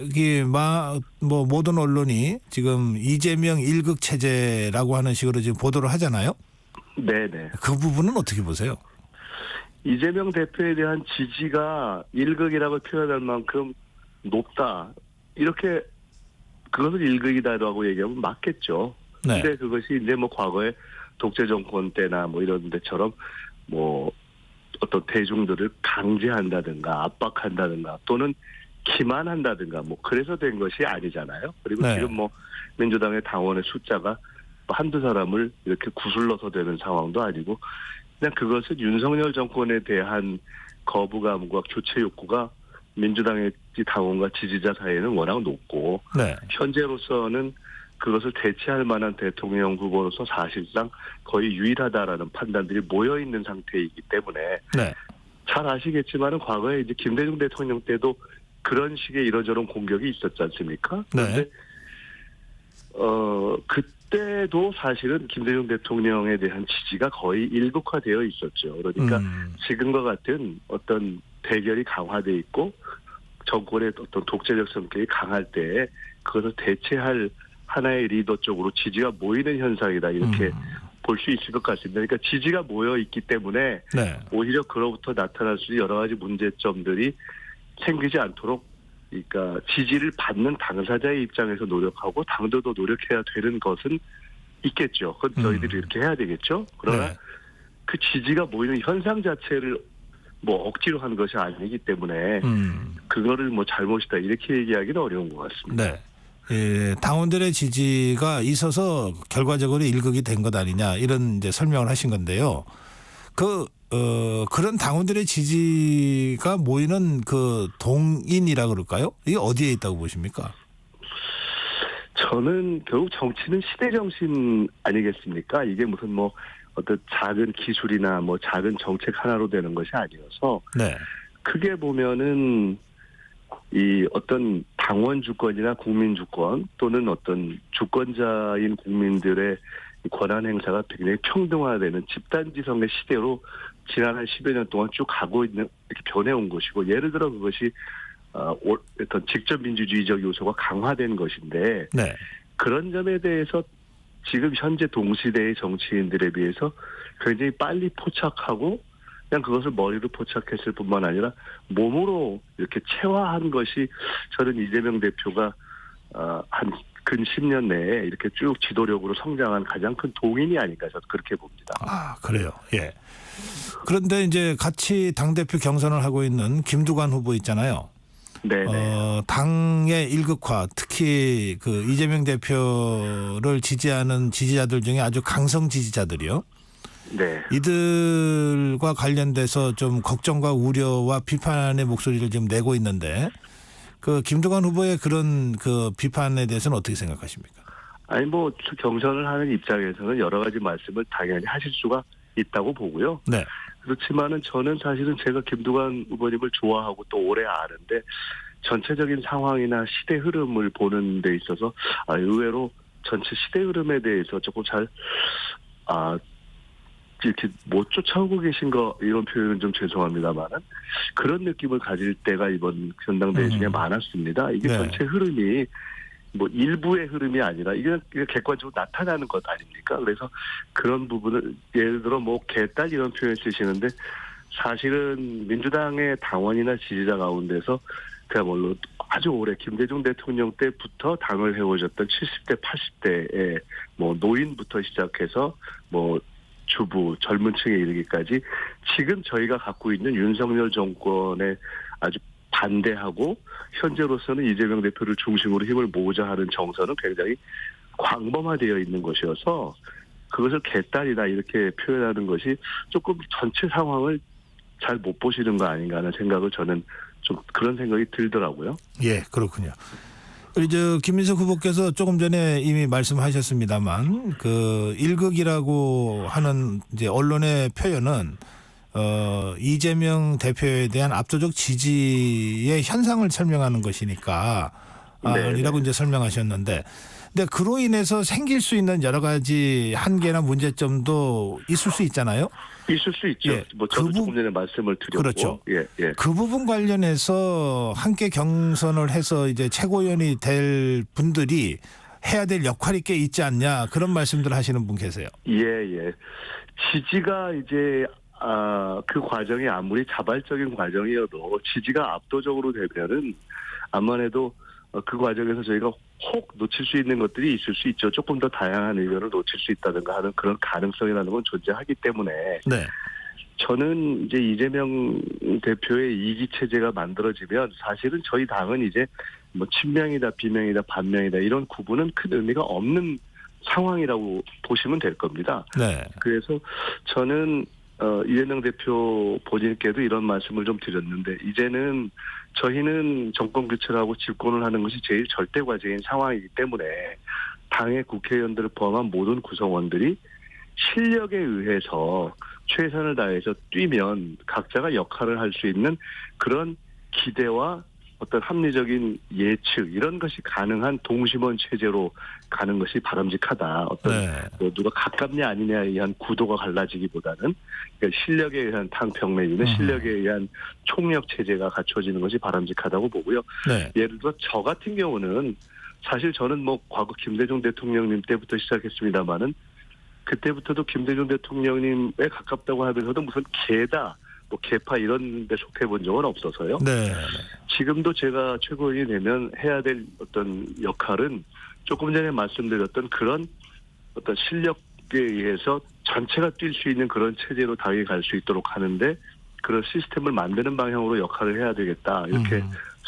뭐 모든 언론이 지금 이재명 1극 체제라고 하는 식으로 지금 보도를 하잖아요. 네네. 그 부분은 어떻게 보세요? 이재명 대표에 대한 지지가 1극이라고 표현할 만큼 높다. 이렇게 그것을 1극이다라고 얘기하면 맞겠죠. 근데 그것이 이제 뭐 과거에 독재 정권 때나 뭐 이런 데처럼 뭐 어떤 대중들을 강제한다든가 압박한다든가 또는 기만한다든가 뭐 그래서 된 것이 아니잖아요. 그리고 지금 뭐 민주당의 당원의 숫자가 한두 사람을 이렇게 구슬러서 되는 상황도 아니고 그냥 그것은 윤석열 정권에 대한 거부감과 교체 욕구가 민주당의 당원과 지지자 사이에는 워낙 높고 현재로서는 그것을 대체할 만한 대통령 후보로서 사실상 거의 유일하다라는 판단들이 모여 있는 상태이기 때문에 잘 아시겠지만은 과거에 이제 김대중 대통령 때도 그런 식의 이러저런 공격이 있었지 않습니까? 그런데 그때도 사실은 김대중 대통령에 대한 지지가 거의 일극화되어 있었죠. 그러니까 지금과 같은 어떤 대결이 강화돼 있고 정권의 어떤 독재적 성격이 강할 때 그것을 대체할 하나의 리더 쪽으로 지지가 모이는 현상이다 이렇게 볼 수 있을 것 같습니다. 그러니까 지지가 모여 있기 때문에 오히려 그로부터 나타날 수 있는 여러 가지 문제점들이 생기지 않도록 그러니까 지지를 받는 당사자의 입장에서 노력하고 당도도 노력해야 되는 것은 있겠죠. 그건 저희들이 이렇게 해야 되겠죠. 그러나 그 지지가 모이는 현상 자체를 뭐 억지로 한 것이 아니기 때문에 그거를 뭐 잘못이다 이렇게 얘기하기는 어려운 것 같습니다. 당원들의 지지가 있어서 결과적으로 1극이 된 것 아니냐 이런 이제 설명을 하신 건데요. 그런 당원들의 지지가 모이는 그 동인이라 그럴까요? 이게 어디에 있다고 보십니까? 저는 결국 정치는 시대 정신 아니겠습니까? 이게 무슨 뭐 어떤 작은 기술이나 뭐 작은 정책 하나로 되는 것이 아니어서 크게 보면은 이 어떤 당원 주권이나 국민 주권 또는 어떤 주권자인 국민들의 권한 행사가 굉장히 평등화되는 집단지성의 시대로 지난 한 10여 년 동안 쭉 가고 있는 이렇게 변해온 것이고 예를 들어 그것이 어떤 직접 민주주의적 요소가 강화된 것인데 그런 점에 대해서 지금 현재 동시대의 정치인들에 비해서 굉장히 빨리 포착하고 그냥 그것을 머리로 포착했을 뿐만 아니라 몸으로 이렇게 체화한 것이 저는 이재명 대표가 한 근 10년 내에 이렇게 쭉 지도력으로 성장한 가장 큰 동인이 아닐까 저는 그렇게 봅니다. 아, 그래요. 예. 그런데 이제 같이 당대표 경선을 하고 있는 김두관 후보 있잖아요. 네. 당의 일극화, 특히 그 이재명 대표를 지지하는 지지자들 중에 아주 강성 지지자들이요. 네. 이들과 관련돼서 좀 걱정과 우려와 비판의 목소리를 좀 내고 있는데 그 김두관 후보의 그런 그 비판에 대해서는 어떻게 생각하십니까? 아니 뭐 경선을 하는 입장에서는 여러 가지 말씀을 당연히 하실 수가 있다고 보고요. 네. 그렇지만은 저는 사실은 제가 김두관 후보님을 좋아하고 또 오래 아는데 전체적인 상황이나 시대 흐름을 보는 데 있어서 의외로 전체 시대 흐름에 대해서 조금 잘 이렇게 못 쫓아오고 계신 거 이런 표현은 좀 죄송합니다만은 그런 느낌을 가질 때가 이번 전당대회 중에 많았습니다. 이게 네. 전체 흐름이 뭐 일부의 흐름이 아니라 이게 객관적으로 나타나는 것 아닙니까? 그래서 그런 부분을 예를 들어 뭐 개딸 이런 표현 쓰시는데 사실은 민주당의 당원이나 지지자 가운데서 그야말로 아주 오래 김대중 대통령 때부터 당을 해오셨던 70대, 80대의 뭐 노인부터 시작해서 뭐 주부, 젊은 층에 이르기까지 지금 저희가 갖고 있는 윤석열 정권에 아주 반대하고 현재로서는 이재명 대표를 중심으로 힘을 모으자 하는 정서는 굉장히 광범화되어 있는 것이어서 그것을 개딸이다 이렇게 표현하는 것이 조금 전체 상황을 잘 못 보시는 거 아닌가 하는 생각을 저는 좀 그런 생각이 들더라고요. 예, 그렇군요. 우리 김민석 후보께서 조금 전에 이미 말씀하셨습니다만 그 일극이라고 하는 이제 언론의 표현은 이재명 대표에 대한 압도적 지지의 현상을 설명하는 것이니까 이라고 이제 설명하셨는데, 근데 그로 인해서 생길 수 있는 여러 가지 한계나 문제점도 있을 수 있잖아요. 있을 수 있죠. 예, 뭐 저도 조금 전에 말씀을 드렸고, 그렇죠. 예. 그 부분 관련해서 함께 경선을 해서 이제 최고위원이 될 분들이 해야 될 역할이 꽤 있지 않냐 그런 말씀들 하시는 분 계세요. 예. 지지가 이제 그 과정이 아무리 자발적인 과정이어도 지지가 압도적으로 되면은 아무래도 그 과정에서 저희가 혹 놓칠 수 있는 것들이 있을 수 있죠. 조금 더 다양한 의견을 놓칠 수 있다든가 하는 그런 가능성이라는 건 존재하기 때문에 네. 저는 이제 이재명 대표의 이기 체제가 만들어지면 사실은 저희 당은 이제 뭐 친명이다, 비명이다, 반명이다 이런 구분은 큰 의미가 없는 상황이라고 보시면 될 겁니다. 네. 그래서 저는 이재명 대표 본인께도 이런 말씀을 좀 드렸는데 이제는 저희는 정권 교체를 하고 집권을 하는 것이 제일 절대 과제인 상황이기 때문에 당의 국회의원들을 포함한 모든 구성원들이 실력에 의해서 최선을 다해서 뛰면 각자가 역할을 할 수 있는 그런 기대와 어떤 합리적인 예측 이런 것이 가능한 동심원 체제로 가는 것이 바람직하다. 어떤 뭐 누가 가깝냐 아니냐에 의한 구도가 갈라지기보다는 그러니까 실력에 의한 탕평 내지는 실력에 의한 총력 체제가 갖춰지는 것이 바람직하다고 보고요. 네. 예를 들어 저 같은 경우는 사실 저는 뭐 과거 김대중 대통령님 때부터 시작했습니다마는 그때부터도 김대중 대통령님에 가깝다고 하면서도 무슨 개다. 뭐 개파 이런 데 속해 본 적은 없어서요. 네. 지금도 제가 최고위원이 되면 해야 될 어떤 역할은 조금 전에 말씀드렸던 그런 어떤 실력에 의해서 전체가 뛸 수 있는 그런 체제로 당이 갈 수 있도록 하는데 그런 시스템을 만드는 방향으로 역할을 해야 되겠다. 이렇게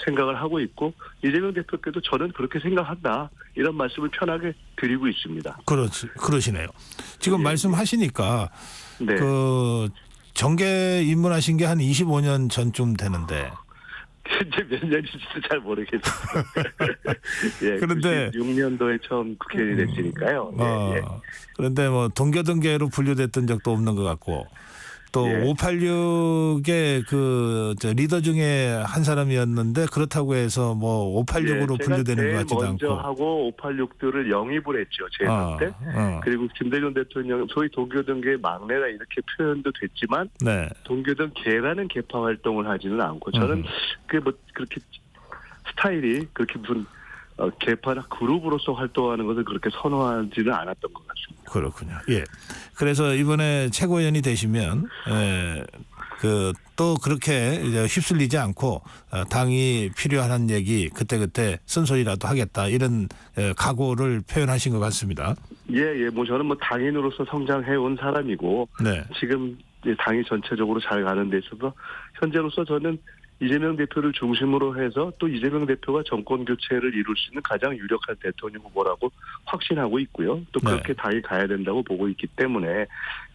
생각을 하고 있고 이재명 대표께도 저는 그렇게 생각한다. 이런 말씀을 편하게 드리고 있습니다. 그러시네요. 지금 말씀하시니까 네. 정계 입문하신 게 한 25년 전쯤 되는데. 이제 몇 년인지 잘 모르겠어요. 예, 그런데 96년도에 처음 국회의원이 됐으니까요. 예. 그런데 뭐 동교동계로 분류됐던 적도 없는 것 같고 또 586의 그 리더 중에 한 사람이었는데 그렇다고 해서 뭐 586으로 분류되는 것 같지도 않고. 먼저 하고 586들을 영입을 했죠. 제 때. 그리고 김대중 대통령 소위 동교동계 막내라 이렇게 표현도 됐지만 네. 동교동계라는 개파 활동을 하지는 않고 저는 그게 뭐 그렇게 스타일이 그렇게 무슨 개파나 그룹으로서 활동하는 것을 그렇게 선호하지는 않았던 것 같습니다. 그렇군요. 예. 그래서 이번에 최고위원이 되시면 또 그렇게 이제 휩쓸리지 않고 당이 필요한 얘기 그때 쓴소리라도 하겠다 이런 각오를 표현하신 것 같습니다. 예. 뭐 저는 뭐 당인으로서 성장해온 사람이고 네. 지금 이제 당이 전체적으로 잘 가는 데 있어서 현재로서 저는 이재명 대표를 중심으로 해서 또 이재명 대표가 정권 교체를 이룰 수 있는 가장 유력한 대통령 후보라고 확신하고 있고요. 또 그렇게 당이 가야 된다고 보고 있기 때문에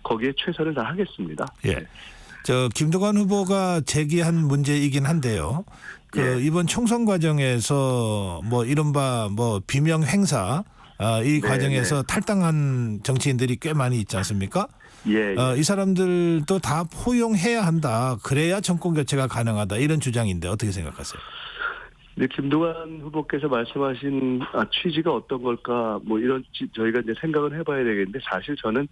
거기에 최선을 다하겠습니다. 예. 김두관 후보가 제기한 문제이긴 한데요. 이번 총선 과정에서 뭐 이른바 뭐 비명 행사 이 과정에서 탈당한 정치인들이 꽤 많이 있지 않습니까? 예. 이 사람들도 다 포용해야 한다. 그래야 정권 교체가 가능하다. 이런 주장인데 어떻게 생각하세요? 네, 김두관 후보께서 말씀하신 취지가 어떤 걸까? 뭐 이런 저희가 이제 생각을 해봐야 되겠는데 사실 저는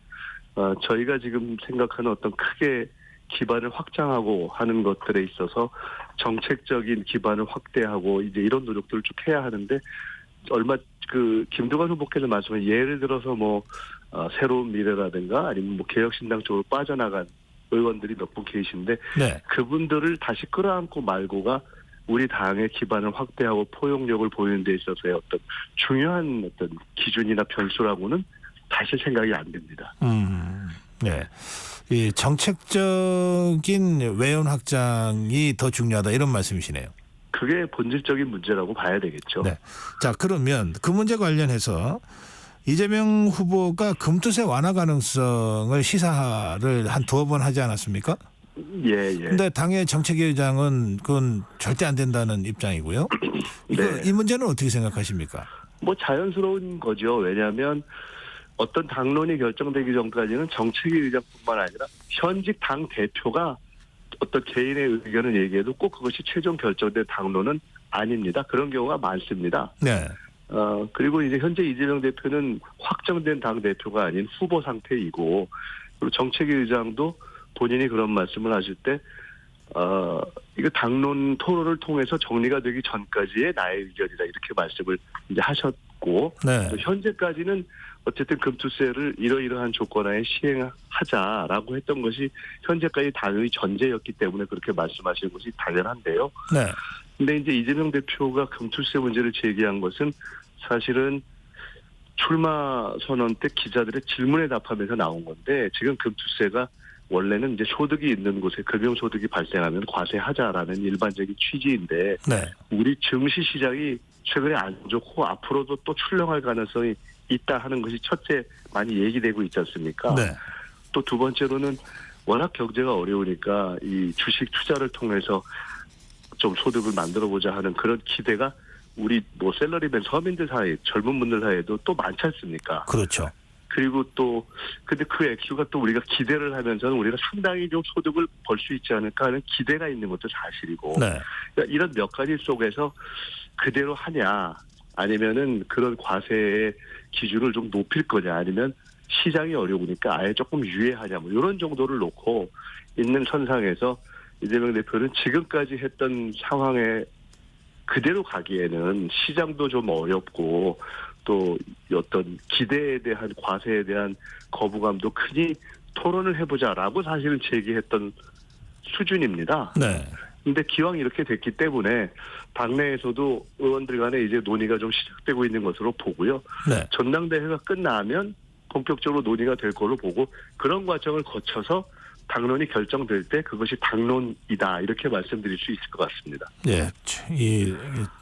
저희가 지금 생각하는 어떤 크게 기반을 확장하고 하는 것들에 있어서 정책적인 기반을 확대하고 이제 이런 노력들을 쭉 해야 하는데 얼마 김두관 후보께서 말씀하신 예를 들어서 뭐 새로운 미래라든가 아니면 뭐 개혁신당 쪽으로 빠져나간 의원들이 몇 분 계신데 그분들을 다시 끌어안고 말고가 우리 당의 기반을 확대하고 포용력을 보이는 데 있어서의 어떤 중요한 어떤 기준이나 변수라고는 사실 생각이 안 됩니다. 네. 이 정책적인 외연 확장이 더 중요하다 이런 말씀이시네요. 그게 본질적인 문제라고 봐야 되겠죠. 네. 자, 그러면 그 문제 관련해서 이재명 후보가 금투세 완화 가능성을 시사를 한 2번 하지 않았습니까? 예. 근데 당의 정책위 의장은 그건 절대 안 된다는 입장이고요. 이 문제는 어떻게 생각하십니까? 뭐 자연스러운 거죠. 왜냐하면 어떤 당론이 결정되기 전까지는 정책위 의장뿐만 아니라 현직 당 대표가 어떤 개인의 의견을 얘기해도 꼭 그것이 최종 결정된 당론은 아닙니다. 그런 경우가 많습니다. 네. 그리고 이제 현재 이재명 대표는 확정된 당 대표가 아닌 후보 상태이고, 그리고 정책위 의장도 본인이 그런 말씀을 하실 때, 이거 당론 토론을 통해서 정리가 되기 전까지의 나의 의견이다 이렇게 말씀을 이제 하셨고, 현재까지는 어쨌든 금투세를 이러이러한 조건하에 시행하자라고 했던 것이 현재까지 당의 전제였기 때문에 그렇게 말씀하시는 것이 당연한데요. 네. 근데 이제 이재명 대표가 금투세 문제를 제기한 것은 사실은 출마 선언 때 기자들의 질문에 답하면서 나온 건데, 지금 금투세가 원래는 이제 소득이 있는 곳에 금융소득이 발생하면 과세하자라는 일반적인 취지인데, 우리 증시 시장이 최근에 안 좋고 앞으로도 또 출렁할 가능성이 있다 하는 것이 첫째 많이 얘기되고 있지 않습니까? 또 두 번째로는 워낙 경제가 어려우니까 이 주식 투자를 통해서 좀 소득을 만들어보자 하는 그런 기대가 우리 뭐 샐러리맨 서민들 사이, 젊은 분들 사이에도 또 많지 않습니까? 그렇죠. 그리고 또 근데 그 액수가 또 우리가 기대를 하면서는 우리가 상당히 좀 소득을 벌 수 있지 않을까 하는 기대가 있는 것도 사실이고, 그러니까 이런 몇 가지 속에서 그대로 하냐 아니면은 그런 과세의 기준을 좀 높일 거냐 아니면 시장이 어려우니까 아예 조금 유예하냐 뭐 이런 정도를 놓고 있는 선상에서 이재명 대표는 지금까지 했던 상황에 그대로 가기에는 시장도 좀 어렵고 또 어떤 기대에 대한 과세에 대한 거부감도 크니 토론을 해보자라고 사실은 제기했던 수준입니다. 근데 기왕 이렇게 됐기 때문에 당내에서도 의원들 간에 이제 논의가 좀 시작되고 있는 것으로 보고요. 전당대회가 끝나면 본격적으로 논의가 될 걸로 보고, 그런 과정을 거쳐서 당론이 결정될 때 그것이 당론이다 이렇게 말씀드릴 수 있을 것 같습니다. 예, 이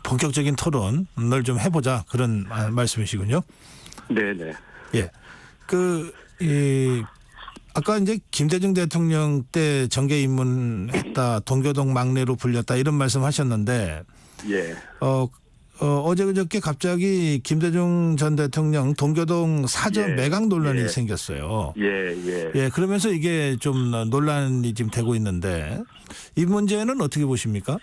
본격적인 토론을 좀 해보자 그런 말씀이시군요. 네네. 예, 아까 이제 김대중 대통령 때 정계 입문했다, 동교동 막내로 불렸다 이런 말씀하셨는데, 어제 그저께 갑자기 김대중 전 대통령 동교동 사저 매각 논란이 생겼어요. 예, 그러면서 이게 좀 논란이 지금 되고 있는데 이 문제는 어떻게 보십니까?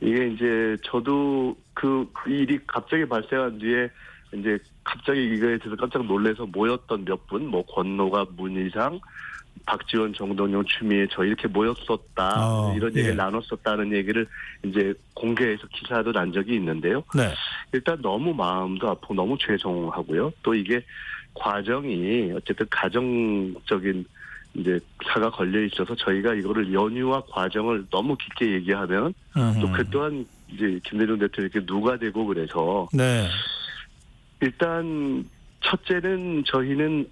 이게 이제 저도 그 일이 갑자기 발생한 뒤에 이제 갑자기 이거에 대해서 깜짝 놀라서 모였던 몇 분, 뭐 권노가, 문희상, 박지원, 정동영, 추미애 저 이렇게 모였었다 이런 얘기를 나눴었다는 얘기를 이제 공개해서 기사도 난 적이 있는데요. 일단 너무 마음도 아프고 너무 죄송하고요. 또 이게 과정이 어쨌든 가정적인 이제 사가 걸려 있어서 저희가 이거를 연유와 과정을 너무 깊게 얘기하면 또 그 또한 이제 김대중 대통령께 누가 되고 그래서 네. 일단 첫째는 저희는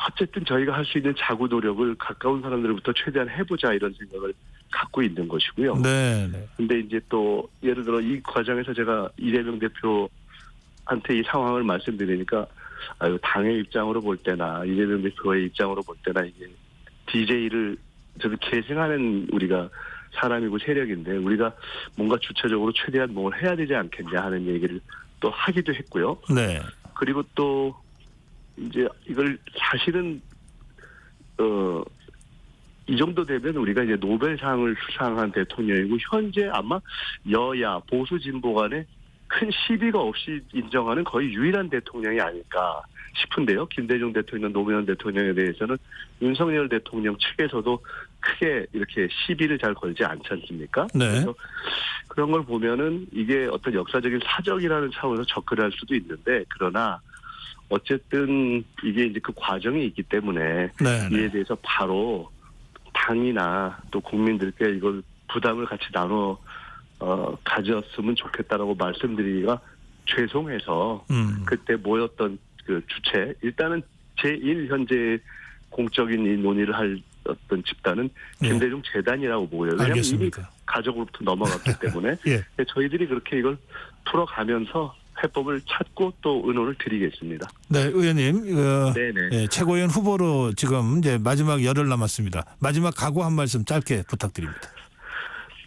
어쨌든 저희가 할 수 있는 자구 노력을 가까운 사람들부터 최대한 해보자 이런 생각을 갖고 있는 것이고요. 네. 네. 근데 이제 또 예를 들어 이 과정에서 제가 이재명 대표한테 이 상황을 말씀드리니까 아유 당의 입장으로 볼 때나 이재명 대표의 입장으로 볼 때나 이게 DJ를 저는 계승하는 우리가 사람이고 세력인데 우리가 뭔가 주체적으로 최대한 뭘 해야 되지 않겠냐 하는 얘기를 또 하기도 했고요. 네. 그리고 또 이제 이걸 사실은 이 정도 되면 우리가 이제 노벨상을 수상한 대통령이고 현재 아마 여야 보수 진보 간에 큰 시비가 없이 인정하는 거의 유일한 대통령이 아닐까 싶은데요. 김대중 대통령, 노무현 대통령에 대해서는 윤석열 대통령 측에서도 크게 이렇게 시비를 잘 걸지 않지 않습니까? 네. 그래서 그런 걸 보면은 이게 어떤 역사적인 사정이라는 차원에서 접근할 수도 있는데 그러나 어쨌든 이게 이제 그 과정이 있기 때문에 네. 이에 대해서 바로 당이나 또 국민들께 이걸 부담을 같이 나눠 가졌으면 좋겠다라고 말씀드리기가 죄송해서 그때 모였던 그 주체 일단은 제1 현재 공적인 이 논의를 할 어떤 집단은 김대중 재단이라고 보고요. 왜냐하면 알겠습니다. 이미 가족으로부터 넘어갔기 때문에 예. 저희들이 그렇게 이걸 풀어가면서 해법을 찾고 또 의논을 드리겠습니다. 네, 의원님. 네네. 예, 최고위원 후보로 지금 이제 마지막 열흘 남았습니다. 마지막 각오 한 말씀 짧게 부탁드립니다.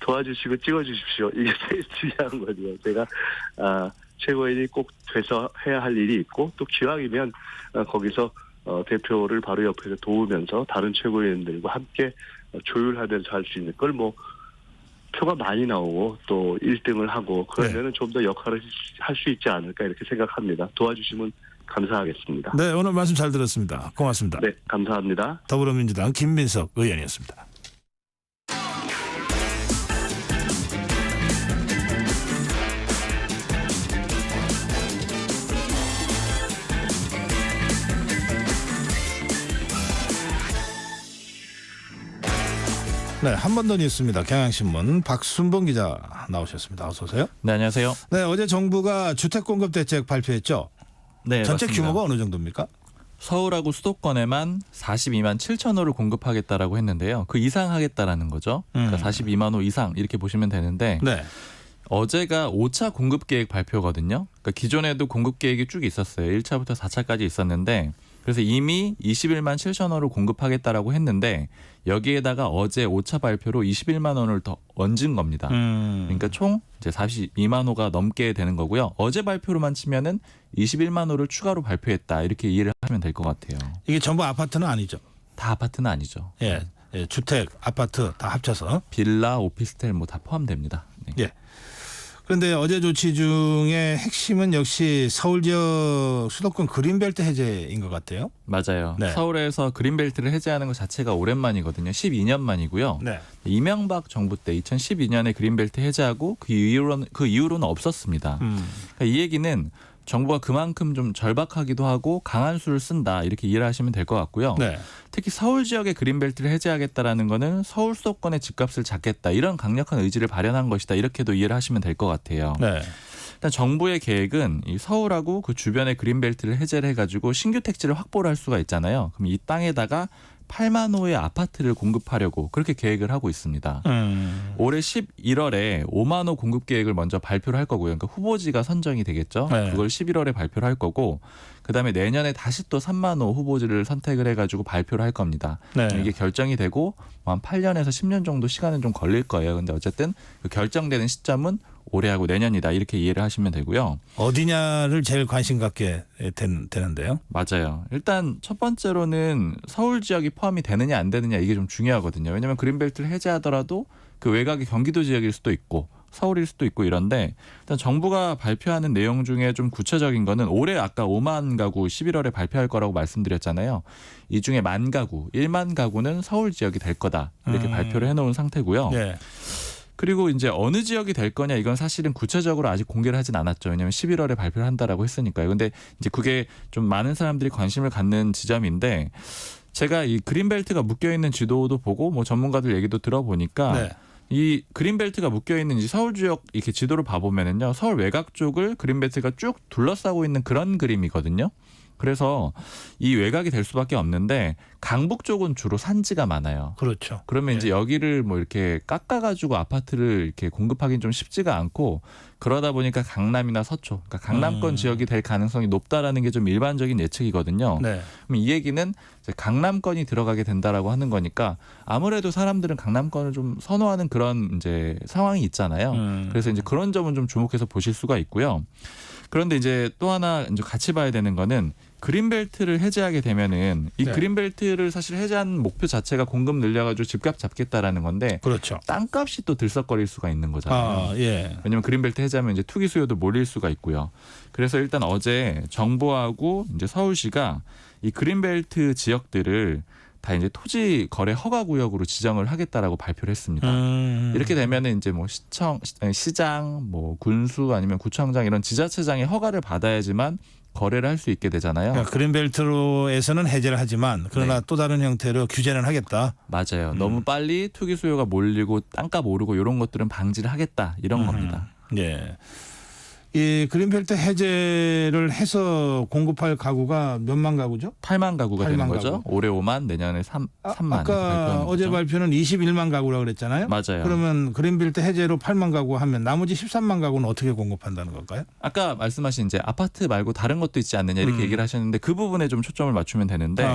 도와주시고 찍어주십시오. 이게 제일 중요한 거죠. 제가 최고위원이 꼭 돼서 해야 할 일이 있고 또 기왕이면 거기서 대표를 바로 옆에서 도우면서 다른 최고위원들과 함께 조율하면서 할 수 있는 걸 뭐 표가 많이 나오고 또 1등을 하고 그러면은 좀 더 역할을 할 수 있지 않을까 이렇게 생각합니다. 도와주시면 감사하겠습니다. 네, 오늘 말씀 잘 들었습니다. 고맙습니다. 네, 감사합니다. 더불어민주당 김민석 의원이었습니다. 네, 한 번 더 뉴스입니다. 경향신문 박순봉 기자 나오셨습니다. 어서 오세요. 네, 안녕하세요. 네, 어제 정부가 주택공급 대책 발표했죠. 네, 전체 맞습니다. 규모가 어느 정도입니까? 서울하고 수도권에만 42만 7천 호를 공급하겠다라고 했는데요. 그 이상 하겠다라는 거죠. 그러니까 42만 호 이상 이렇게 보시면 되는데 네. 어제가 5차 공급 계획 발표거든요. 그러니까 기존에도 공급 계획이 쭉 있었어요. 1차부터 4차까지 있었는데 그래서 이미 21만 7천 호를 공급하겠다라고 했는데 여기에다가 어제 5차 발표로 21만 원을 더 얹은 겁니다. 그러니까 총 이제 42만 호가 넘게 되는 거고요. 어제 발표로만 치면은 21만 호를 추가로 발표했다 이렇게 이해를 하면 될 것 같아요. 이게 전부 아파트는 아니죠? 다 아파트는 아니죠. 예, 예, 주택, 아파트 다 합쳐서 빌라, 오피스텔 뭐 다 포함됩니다. 네. 예. 그런데 어제 조치 중에 핵심은 역시 서울 지역 수도권 그린벨트 해제인 것 같아요. 맞아요. 네. 서울에서 그린벨트를 해제하는 것 자체가 오랜만이거든요. 12년 만이고요. 네. 이명박 정부 때 2012년에 그린벨트 해제하고 그 이후로는 없었습니다. 그러니까 이 얘기는 정부가 그만큼 좀 절박하기도 하고 강한 수를 쓴다 이렇게 이해를 하시면 될 것 같고요. 네. 특히 서울 지역의 그린벨트를 해제하겠다라는 거는 서울 수도권의 집값을 잡겠다 이런 강력한 의지를 발현한 것이다 이렇게도 이해를 하시면 될 것 같아요. 네. 일단 정부의 계획은 이 서울하고 그 주변의 그린벨트를 해제를 해가지고 신규 택지를 확보를 할 수가 있잖아요. 그럼 이 땅에다가 8만 호의 아파트를 공급하려고 그렇게 계획을 하고 있습니다. 올해 11월에 5만 호 공급 계획을 먼저 발표를 할 거고요. 그러니까 후보지가 선정이 되겠죠. 네. 그걸 11월에 발표를 할 거고 그다음에 내년에 다시 또 3만 호 후보지를 선택을 해가지고 발표를 할 겁니다. 네. 이게 결정이 되고 한 8년에서 10년 정도 시간은 좀 걸릴 거예요. 근데 어쨌든 그 결정되는 시점은 올해하고 내년이다 이렇게 이해를 하시면 되고요. 어디냐를 제일 관심 갖게 되는데요. 맞아요. 일단 첫 번째로는 서울 지역이 포함이 되느냐 안 되느냐 이게 좀 중요하거든요. 왜냐하면 그린벨트를 해제하더라도 그 외곽이 경기도 지역일 수도 있고 서울일 수도 있고 이런데 일단 정부가 발표하는 내용 중에 좀 구체적인 거는 올해 아까 5만 가구 11월에 발표할 거라고 말씀드렸잖아요. 이 중에 1만 가구, 1만 가구는 서울 지역이 될 거다 이렇게 발표를 해놓은 상태고요. 네. 그리고 이제 어느 지역이 될 거냐 이건 사실은 구체적으로 아직 공개를 하진 않았죠. 왜냐하면 11월에 발표를 한다라고 했으니까요. 근데 이제 그게 좀 많은 사람들이 관심을 갖는 지점인데 제가 이 그린벨트가 묶여 있는 지도도 보고 뭐 전문가들 얘기도 들어보니까 네. 이 그린벨트가 묶여 있는 이 서울 지역 이렇게 지도를 봐보면은요, 서울 외곽 쪽을 그린벨트가 쭉 둘러싸고 있는 그런 그림이거든요. 그래서 이 외곽이 될 수밖에 없는데 강북 쪽은 주로 산지가 많아요. 그렇죠. 그러면 예. 이제 여기를 뭐 이렇게 깎아가지고 아파트를 이렇게 공급하기는 좀 쉽지가 않고, 그러다 보니까 강남이나 서초, 그러니까 강남권 지역이 될 가능성이 높다라는 게 좀 일반적인 예측이거든요. 네. 그럼 이 얘기는 이제 강남권이 들어가게 된다라고 하는 거니까 아무래도 사람들은 강남권을 좀 선호하는 그런 이제 상황이 있잖아요. 그래서 이제 그런 점은 좀 주목해서 보실 수가 있고요. 그런데 이제 또 하나 이제 같이 봐야 되는 거는 그린벨트를 해제하게 되면은 이 네. 그린벨트를 사실 해제한 목표 자체가 공급 늘려가지고 집값 잡겠다라는 건데, 그렇죠. 땅값이 또 들썩거릴 수가 있는 거잖아요. 아, 예. 왜냐하면 그린벨트 해제하면 이제 투기 수요도 몰릴 수가 있고요. 그래서 일단 어제 정부하고 이제 서울시가 이 그린벨트 지역들을 다 이제 토지 거래 허가 구역으로 지정을 하겠다라고 발표를 했습니다. 이렇게 되면은 이제 뭐 시장, 뭐 군수 아니면 구청장 이런 지자체장의 허가를 받아야지만 거래를 할 수 있게 되잖아요. 그러니까 그린벨트로에서는 해제를 하지만 그러나 네. 또 다른 형태로 규제는 하겠다. 맞아요. 너무 빨리 투기 수요가 몰리고 땅값 오르고 이런 것들은 방지를 하겠다 이런 겁니다. 예. 이 그린벨트 해제를 해서 공급할 가구가 몇만 가구죠? 8만 가구가 8만 되는 거죠. 가구. 올해 5만, 내년에 3만. 아까 어제 발표는 21만 가구라고 그랬잖아요. 맞아요. 그러면 그린벨트 해제로 8만 가구 하면 나머지 13만 가구는 어떻게 공급한다는 걸까요? 아까 말씀하신 이제 아파트 말고 다른 것도 있지 않느냐 이렇게 얘기를 하셨는데 그 부분에 좀 초점을 맞추면 되는데,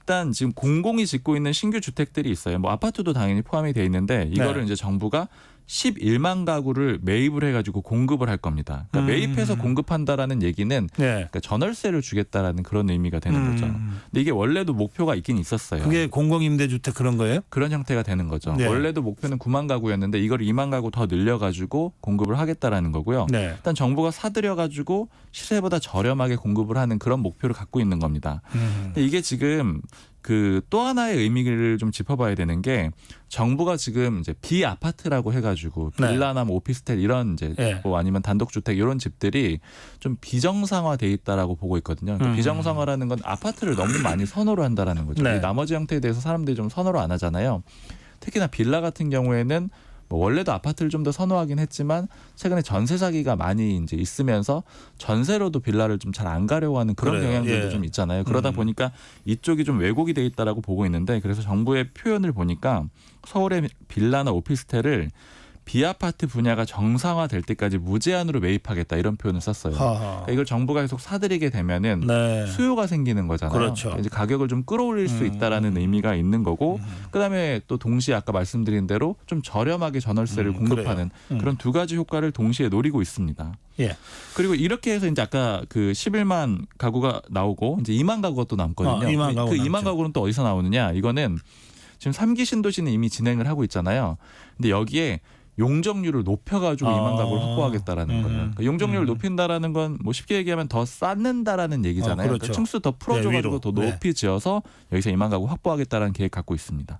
일단 지금 공공이 짓고 있는 신규 주택들이 있어요. 뭐 아파트도 당연히 포함이 돼 있는데 이거를 이제 정부가 11만 가구를 매입을 해가지고 공급을 할 겁니다. 그러니까 매입해서 공급한다라는 얘기는 그러니까 전월세를 주겠다라는 그런 의미가 되는 거죠. 근데 이게 원래도 목표가 있긴 있었어요. 그게 공공임대주택 그런 거예요? 그런 형태가 되는 거죠. 네. 원래도 목표는 9만 가구였는데 이걸 2만 가구 더 늘려가지고 공급을 하겠다라는 거고요. 네. 일단 정부가 사들여가지고 시세보다 저렴하게 공급을 하는 그런 목표를 갖고 있는 겁니다. 근데 이게 지금 그 또 하나의 의미를 좀 짚어봐야 되는 게, 정부가 지금 이제 비아파트라고 해가지고 빌라나 뭐 오피스텔 이런 이제 뭐 아니면 단독주택 이런 집들이 좀 비정상화돼 있다라고 보고 있거든요. 그러니까 비정상화라는 건 아파트를 너무 많이 선호를 한다라는 거죠. 네. 나머지 형태에 대해서 사람들이 좀 선호를 안 하잖아요. 특히나 빌라 같은 경우에는 뭐 원래도 아파트를 좀 더 선호하긴 했지만 최근에 전세 사기가 많이 이제 있으면서 전세로도 빌라를 좀 잘 안 가려고 하는 그런 그래요. 경향들도 예. 좀 있잖아요. 그러다 보니까 이쪽이 좀 왜곡이 돼 있다라고 보고 있는데, 그래서 정부의 표현을 보니까 서울의 빌라나 오피스텔을 비아파트 분야가 정상화될 때까지 무제한으로 매입하겠다 이런 표현을 썼어요. 그러니까 이걸 정부가 계속 사들이게 되면은 수요가 생기는 거잖아요. 그렇죠. 이제 가격을 좀 끌어올릴 수 있다라는 의미가 있는 거고, 그다음에 또 동시에 아까 말씀드린 대로 좀 저렴하게 전월세를 공급하는 그런 두 가지 효과를 동시에 노리고 있습니다. 예. 그리고 이렇게 해서 이제 아까 그 11만 가구가 나오고 이제 2만 가구가 또 남거든요. 2만 가구 그 2만 남죠. 가구는 또 어디서 나오느냐? 이거는 지금 3기 신도시는 이미 진행을 하고 있잖아요. 근데 여기에 용적률을 높여가지고 2만 가구를 확보하겠다라는 거예요. 그러니까 용적률을 높인다라는 건 뭐 쉽게 얘기하면 더 쌓는다라는 얘기잖아요. 그렇죠. 그러니까 층수 더 풀어줘가지고 더 높이 지어서 여기서 2만 가구 확보하겠다라는 계획 갖고 있습니다.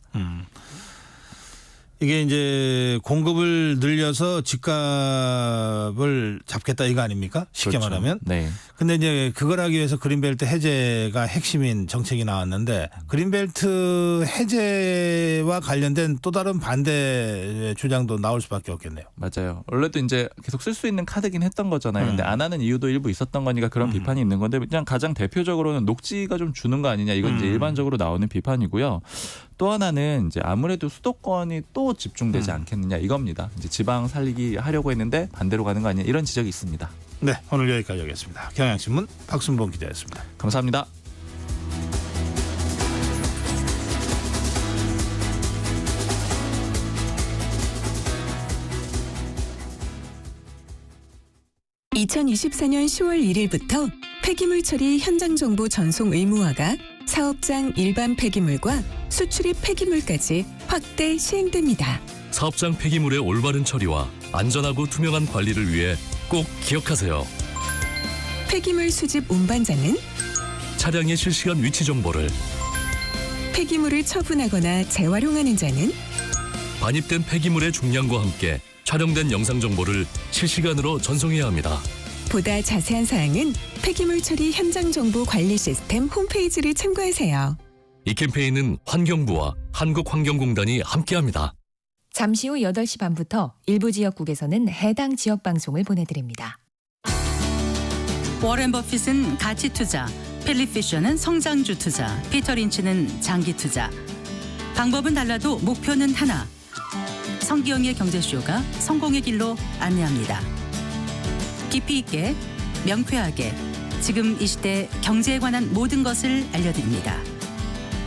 이게 이제 공급을 늘려서 집값을 잡겠다 이거 아닙니까? 쉽게 그렇죠. 말하면. 네. 근데 이제 그걸 하기 위해서 그린벨트 해제가 핵심인 정책이 나왔는데, 그린벨트 해제와 관련된 또 다른 반대 주장도 나올 수밖에 없겠네요. 맞아요. 원래도 이제 계속 쓸 수 있는 카드긴 했던 거잖아요. 근데 안 하는 이유도 일부 있었던 거니까 그런 비판이 있는 건데, 그냥 가장 대표적으로는 녹지가 좀 주는 거 아니냐, 이건 이제 일반적으로 나오는 비판이고요. 또 하나는 이제 아무래도 수도권이 또 집중되지 않겠느냐 이겁니다. 이제 지방 살리기 하려고 했는데 반대로 가는 거 아니냐, 이런 지적이 있습니다. 네, 오늘 여기까지 하겠습니다. 경향신문 박순봉 기자였습니다. 감사합니다. (2024년 10월 1일부터) 폐기물 처리 현장 정보 전송 의무화가 사업장 일반 폐기물과 수출입 폐기물까지 확대 시행됩니다. 사업장 폐기물의 올바른 처리와 안전하고 투명한 관리를 위해 꼭 기억하세요. 폐기물 수집 운반자는 차량의 실시간 위치 정보를, 폐기물을 처분하거나 재활용하는 자는 반입된 폐기물의 중량과 함께 촬영된 영상 정보를 실시간으로 전송해야 합니다. 보다 자세한 사항은 폐기물 처리 현장 정보 관리 시스템 홈페이지를 참고하세요. 이 캠페인은 환경부와 한국환경공단이 함께합니다. 잠시 후 8시 반부터 일부 지역국에서는 해당 지역 방송을 보내드립니다. 워렌 버핏은 가치 투자, 필립 피셔는 성장주 투자, 피터 린치는 장기 투자. 방법은 달라도 목표는 하나. 성기영의 경제쇼가 성공의 길로 안내합니다. 깊이 있게, 명쾌하게, 지금 이 시대 경제에 관한 모든 것을 알려드립니다.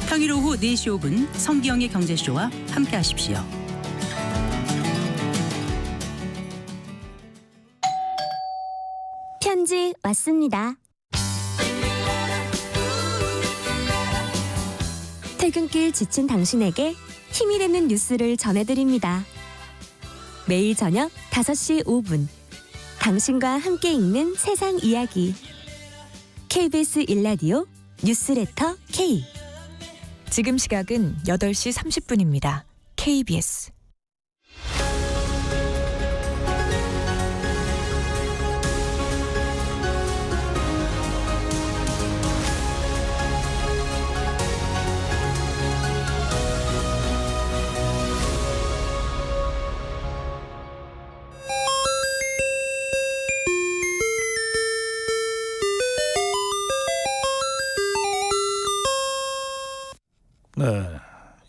평일 오후 4시 5분 성기영의 경제쇼와 함께하십시오. 편지 왔습니다. 퇴근길 지친 당신에게 힘이 되는 뉴스를 전해드립니다. 매일 저녁 5시 5분 당신과 함께 읽는 세상 이야기 KBS 1라디오 뉴스레터 K. 지금 시각은 8시 30분입니다. KBS.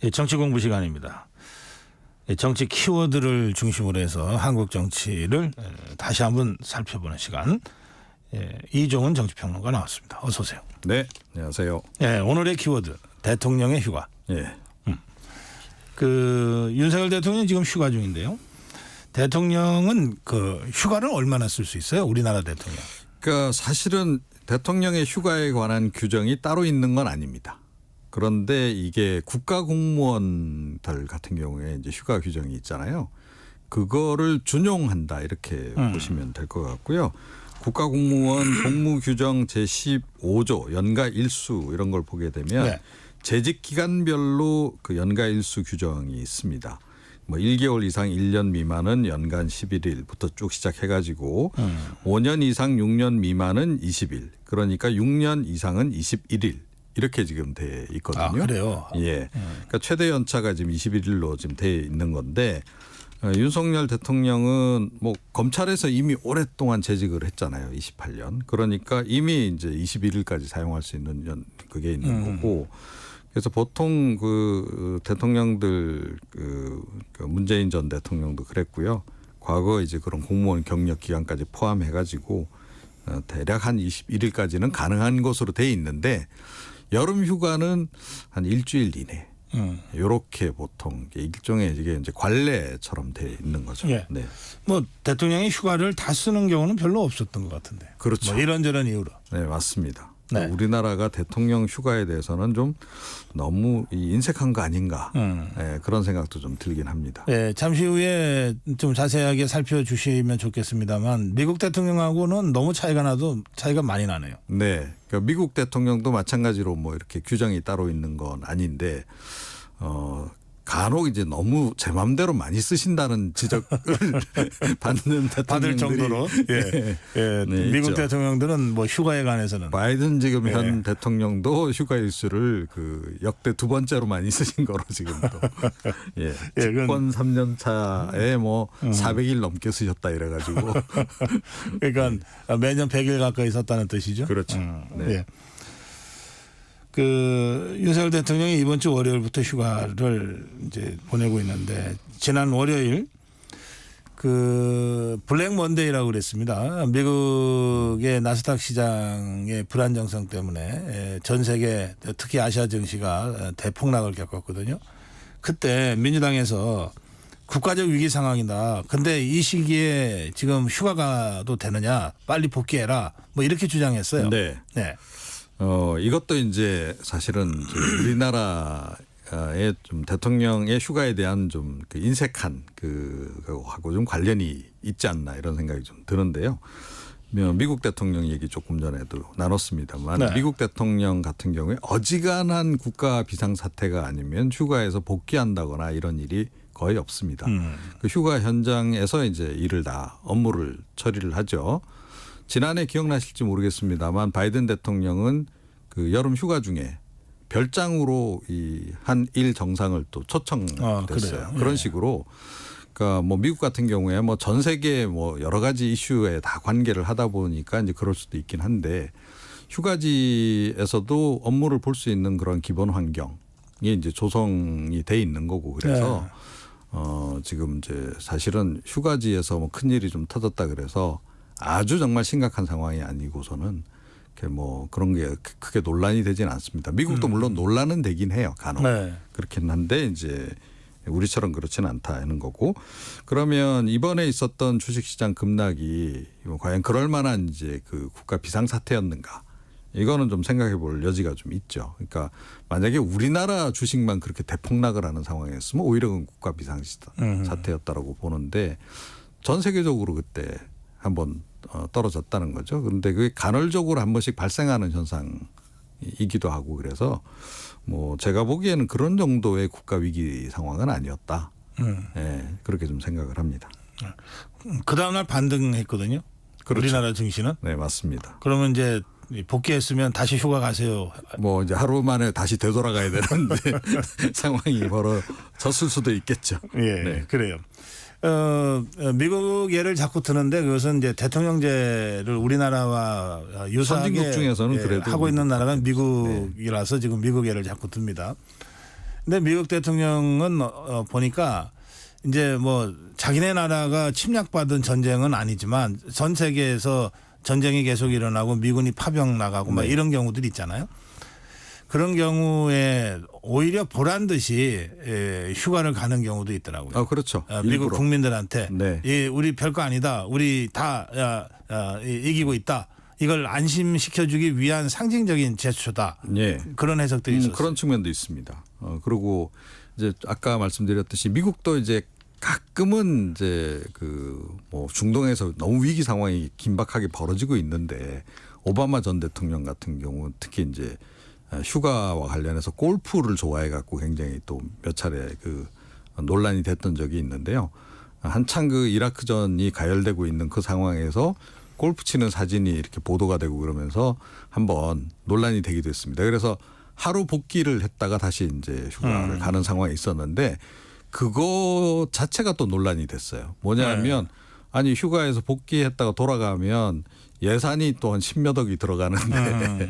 네, 정치 공부 시간입니다. 정치 키워드를 중심으로 해서 한국 정치를 다시 한번 살펴보는 시간. 이종훈 정치평론가 나왔습니다. 어서 오세요. 네, 안녕하세요. 네, 오늘의 키워드 대통령의 휴가. 예. 그 윤석열 대통령이 지금 휴가 중인데요. 대통령은 그 휴가를 얼마나 쓸 수 있어요? 우리나라 대통령. 그러니까 사실은 대통령의 휴가에 관한 규정이 따로 있는 건 아닙니다. 그런데 이게 국가 공무원들 같은 경우에 이제 휴가 규정이 있잖아요. 그거를 준용한다 이렇게 보시면 될 것 같고요. 국가 공무원 복무 규정 제15조 연가 일수 이런 걸 보게 되면 네. 재직 기간별로 그 연가 일수 규정이 있습니다. 뭐 1개월 이상 1년 미만은 연간 11일부터 쭉 시작해가지고 5년 이상 6년 미만은 20일. 그러니까 6년 이상은 21일. 이렇게 지금 돼 있거든요. 아, 그래요? 예. 그러니까 최대 연차가 지금 21일로 지금 돼 있는 건데 윤석열 대통령은 뭐 검찰에서 이미 오랫동안 재직을 했잖아요. 28년. 그러니까 이미 이제 21일까지 사용할 수 있는 그게 있는 거고. 그래서 보통 그 대통령들 그 문재인 전 대통령도 그랬고요. 과거 이제 그런 공무원 경력 기간까지 포함해 가지고 대략 한 21일까지는 가능한 것으로 돼 있는데 여름 휴가는 한 일주일 이내. 이렇게 보통 일종의 이게 이제 관례처럼 돼 있는 거죠. 예. 네. 뭐 대통령이 휴가를 다 쓰는 경우는 별로 없었던 것 같은데. 그렇죠. 뭐 이런저런 이유로. 네, 맞습니다. 네. 우리나라가 대통령 휴가에 대해서는 좀 너무 인색한 거 아닌가 네, 그런 생각도 좀 들긴 합니다. 네, 잠시 후에 좀 자세하게 살펴주시면 좋겠습니다만 미국 대통령하고는 너무 차이가 많이 나네요. 네, 그러니까 미국 대통령도 마찬가지로 뭐 이렇게 규정이 따로 있는 건 아닌데 간혹 이제 너무 제 맘대로 많이 쓰신다는 지적을 받는 대통령들이 받을 정도로 예. 예. 네, 미국 있죠. 대통령들은 뭐 휴가에 관해서는 바이든 지금 현 대통령도 휴가 일수를 그 역대 2번째로 많이 쓰신 거로 지금 또 예. 집권 3년 차에 뭐 400일 넘게 쓰셨다 이래가지고 그러니까 매년 100일 가까이 썼다는 뜻이죠. 그렇죠. 네. 예. 그 윤석열 대통령이 이번 주 월요일부터 휴가를 이제 보내고 있는데 지난 월요일 그 블랙 먼데이라고 그랬습니다. 미국의 나스닥 시장의 불안정성 때문에 전 세계 특히 아시아 증시가 대폭락을 겪었거든요. 그때 민주당에서 국가적 위기 상황이다. 근데 이 시기에 지금 휴가 가도 되느냐? 빨리 복귀해라. 뭐 이렇게 주장했어요. 네. 네. 이것도 이제 사실은 우리나라의 좀 대통령의 휴가에 대한 좀 그 인색한 그하고 좀 관련이 있지 않나 이런 생각이 좀 드는데요. 미국 대통령 얘기 조금 전에도 나눴습니다만 네. 미국 대통령 같은 경우에 어지간한 국가 비상사태가 아니면 휴가에서 복귀한다거나 이런 일이 거의 없습니다. 그 휴가 현장에서 이제 업무를 처리를 하죠. 지난해 기억나실지 모르겠습니다만 바이든 대통령은 그 여름 휴가 중에 별장으로 이 한일 정상을 또 초청됐어요. 그래요? 그런 예. 식으로 그러니까 뭐 미국 같은 경우에 뭐 전 세계 뭐 여러 가지 이슈에 다 관계를 하다 보니까 이제 그럴 수도 있긴 한데 휴가지에서도 업무를 볼 수 있는 그런 기본 환경이 이제 조성이 돼 있는 거고 그래서 지금 이제 사실은 휴가지에서 뭐 큰 일이 좀 터졌다 그래서 아주 정말 심각한 상황이 아니고서는 이렇게 뭐 그런 게 크게 논란이 되지는 않습니다. 미국도 물론 논란은 되긴 해요. 간혹 그렇긴 한데 이제 우리처럼 그렇지는 않다는 거고 그러면 이번에 있었던 주식시장 급락이 과연 그럴 만한 이제 그 국가 비상사태였는가? 이거는 좀 생각해 볼 여지가 좀 있죠. 그러니까 만약에 우리나라 주식만 그렇게 대폭락을 하는 상황이었으면 오히려 그건 국가 비상사태였다라고 보는데 전 세계적으로 그때 한번 떨어졌다는 거죠. 그런데 그게 간헐적으로 한 번씩 발생하는 현상이기도 하고 그래서 뭐 제가 보기에는 그런 정도의 국가 위기 상황은 아니었다. 네, 그렇게 좀 생각을 합니다. 그 다음날 반등했거든요. 그렇죠. 우리나라 증시는. 네, 맞습니다. 그러면 이제 복귀했으면 다시 휴가 가세요. 뭐 이제 하루 만에 다시 되돌아가야 되는데 상황이 벌어졌을 수도 있겠죠. 예, 네. 그래요. 미국 예를 자꾸 드는데 그것은 이제 대통령제를 우리나라와 유사하게 선진국 중에서는 그래도 하고 있는 나라가 미국이라서 지금 미국 예를 자꾸 듭니다. 근데 미국 대통령은 보니까 이제 뭐 자기네 나라가 침략받은 전쟁은 아니지만 전 세계에서 전쟁이 계속 일어나고 미군이 파병 나가고 막 이런 경우들이 있잖아요. 그런 경우에 오히려 보란 듯이 휴가를 가는 경우도 있더라고요. 그렇죠. 미국 일부러. 국민들한테 네. 우리 별거 아니다. 우리 다 이기고 있다. 이걸 안심시켜주기 위한 상징적인 제스처다. 예. 그런 해석들이 있었어요. 그런 측면도 있습니다. 그리고 이제 아까 말씀드렸듯이 미국도 이제 가끔은 이제 그 뭐 중동에서 너무 위기 상황이 긴박하게 벌어지고 있는데 오바마 전 대통령 같은 경우 특히 이제 휴가와 관련해서 골프를 좋아해 갖고 굉장히 또 몇 차례 그 논란이 됐던 적이 있는데요. 한창 그 이라크전이 가열되고 있는 그 상황에서 골프 치는 사진이 이렇게 보도가 되고 그러면서 한번 논란이 되기도 했습니다. 그래서 하루 복귀를 했다가 다시 이제 휴가를 가는 상황이 있었는데 그거 자체가 또 논란이 됐어요. 뭐냐면 아니 휴가에서 복귀했다가 돌아가면 예산이 또 한 10몇 억이 들어가는데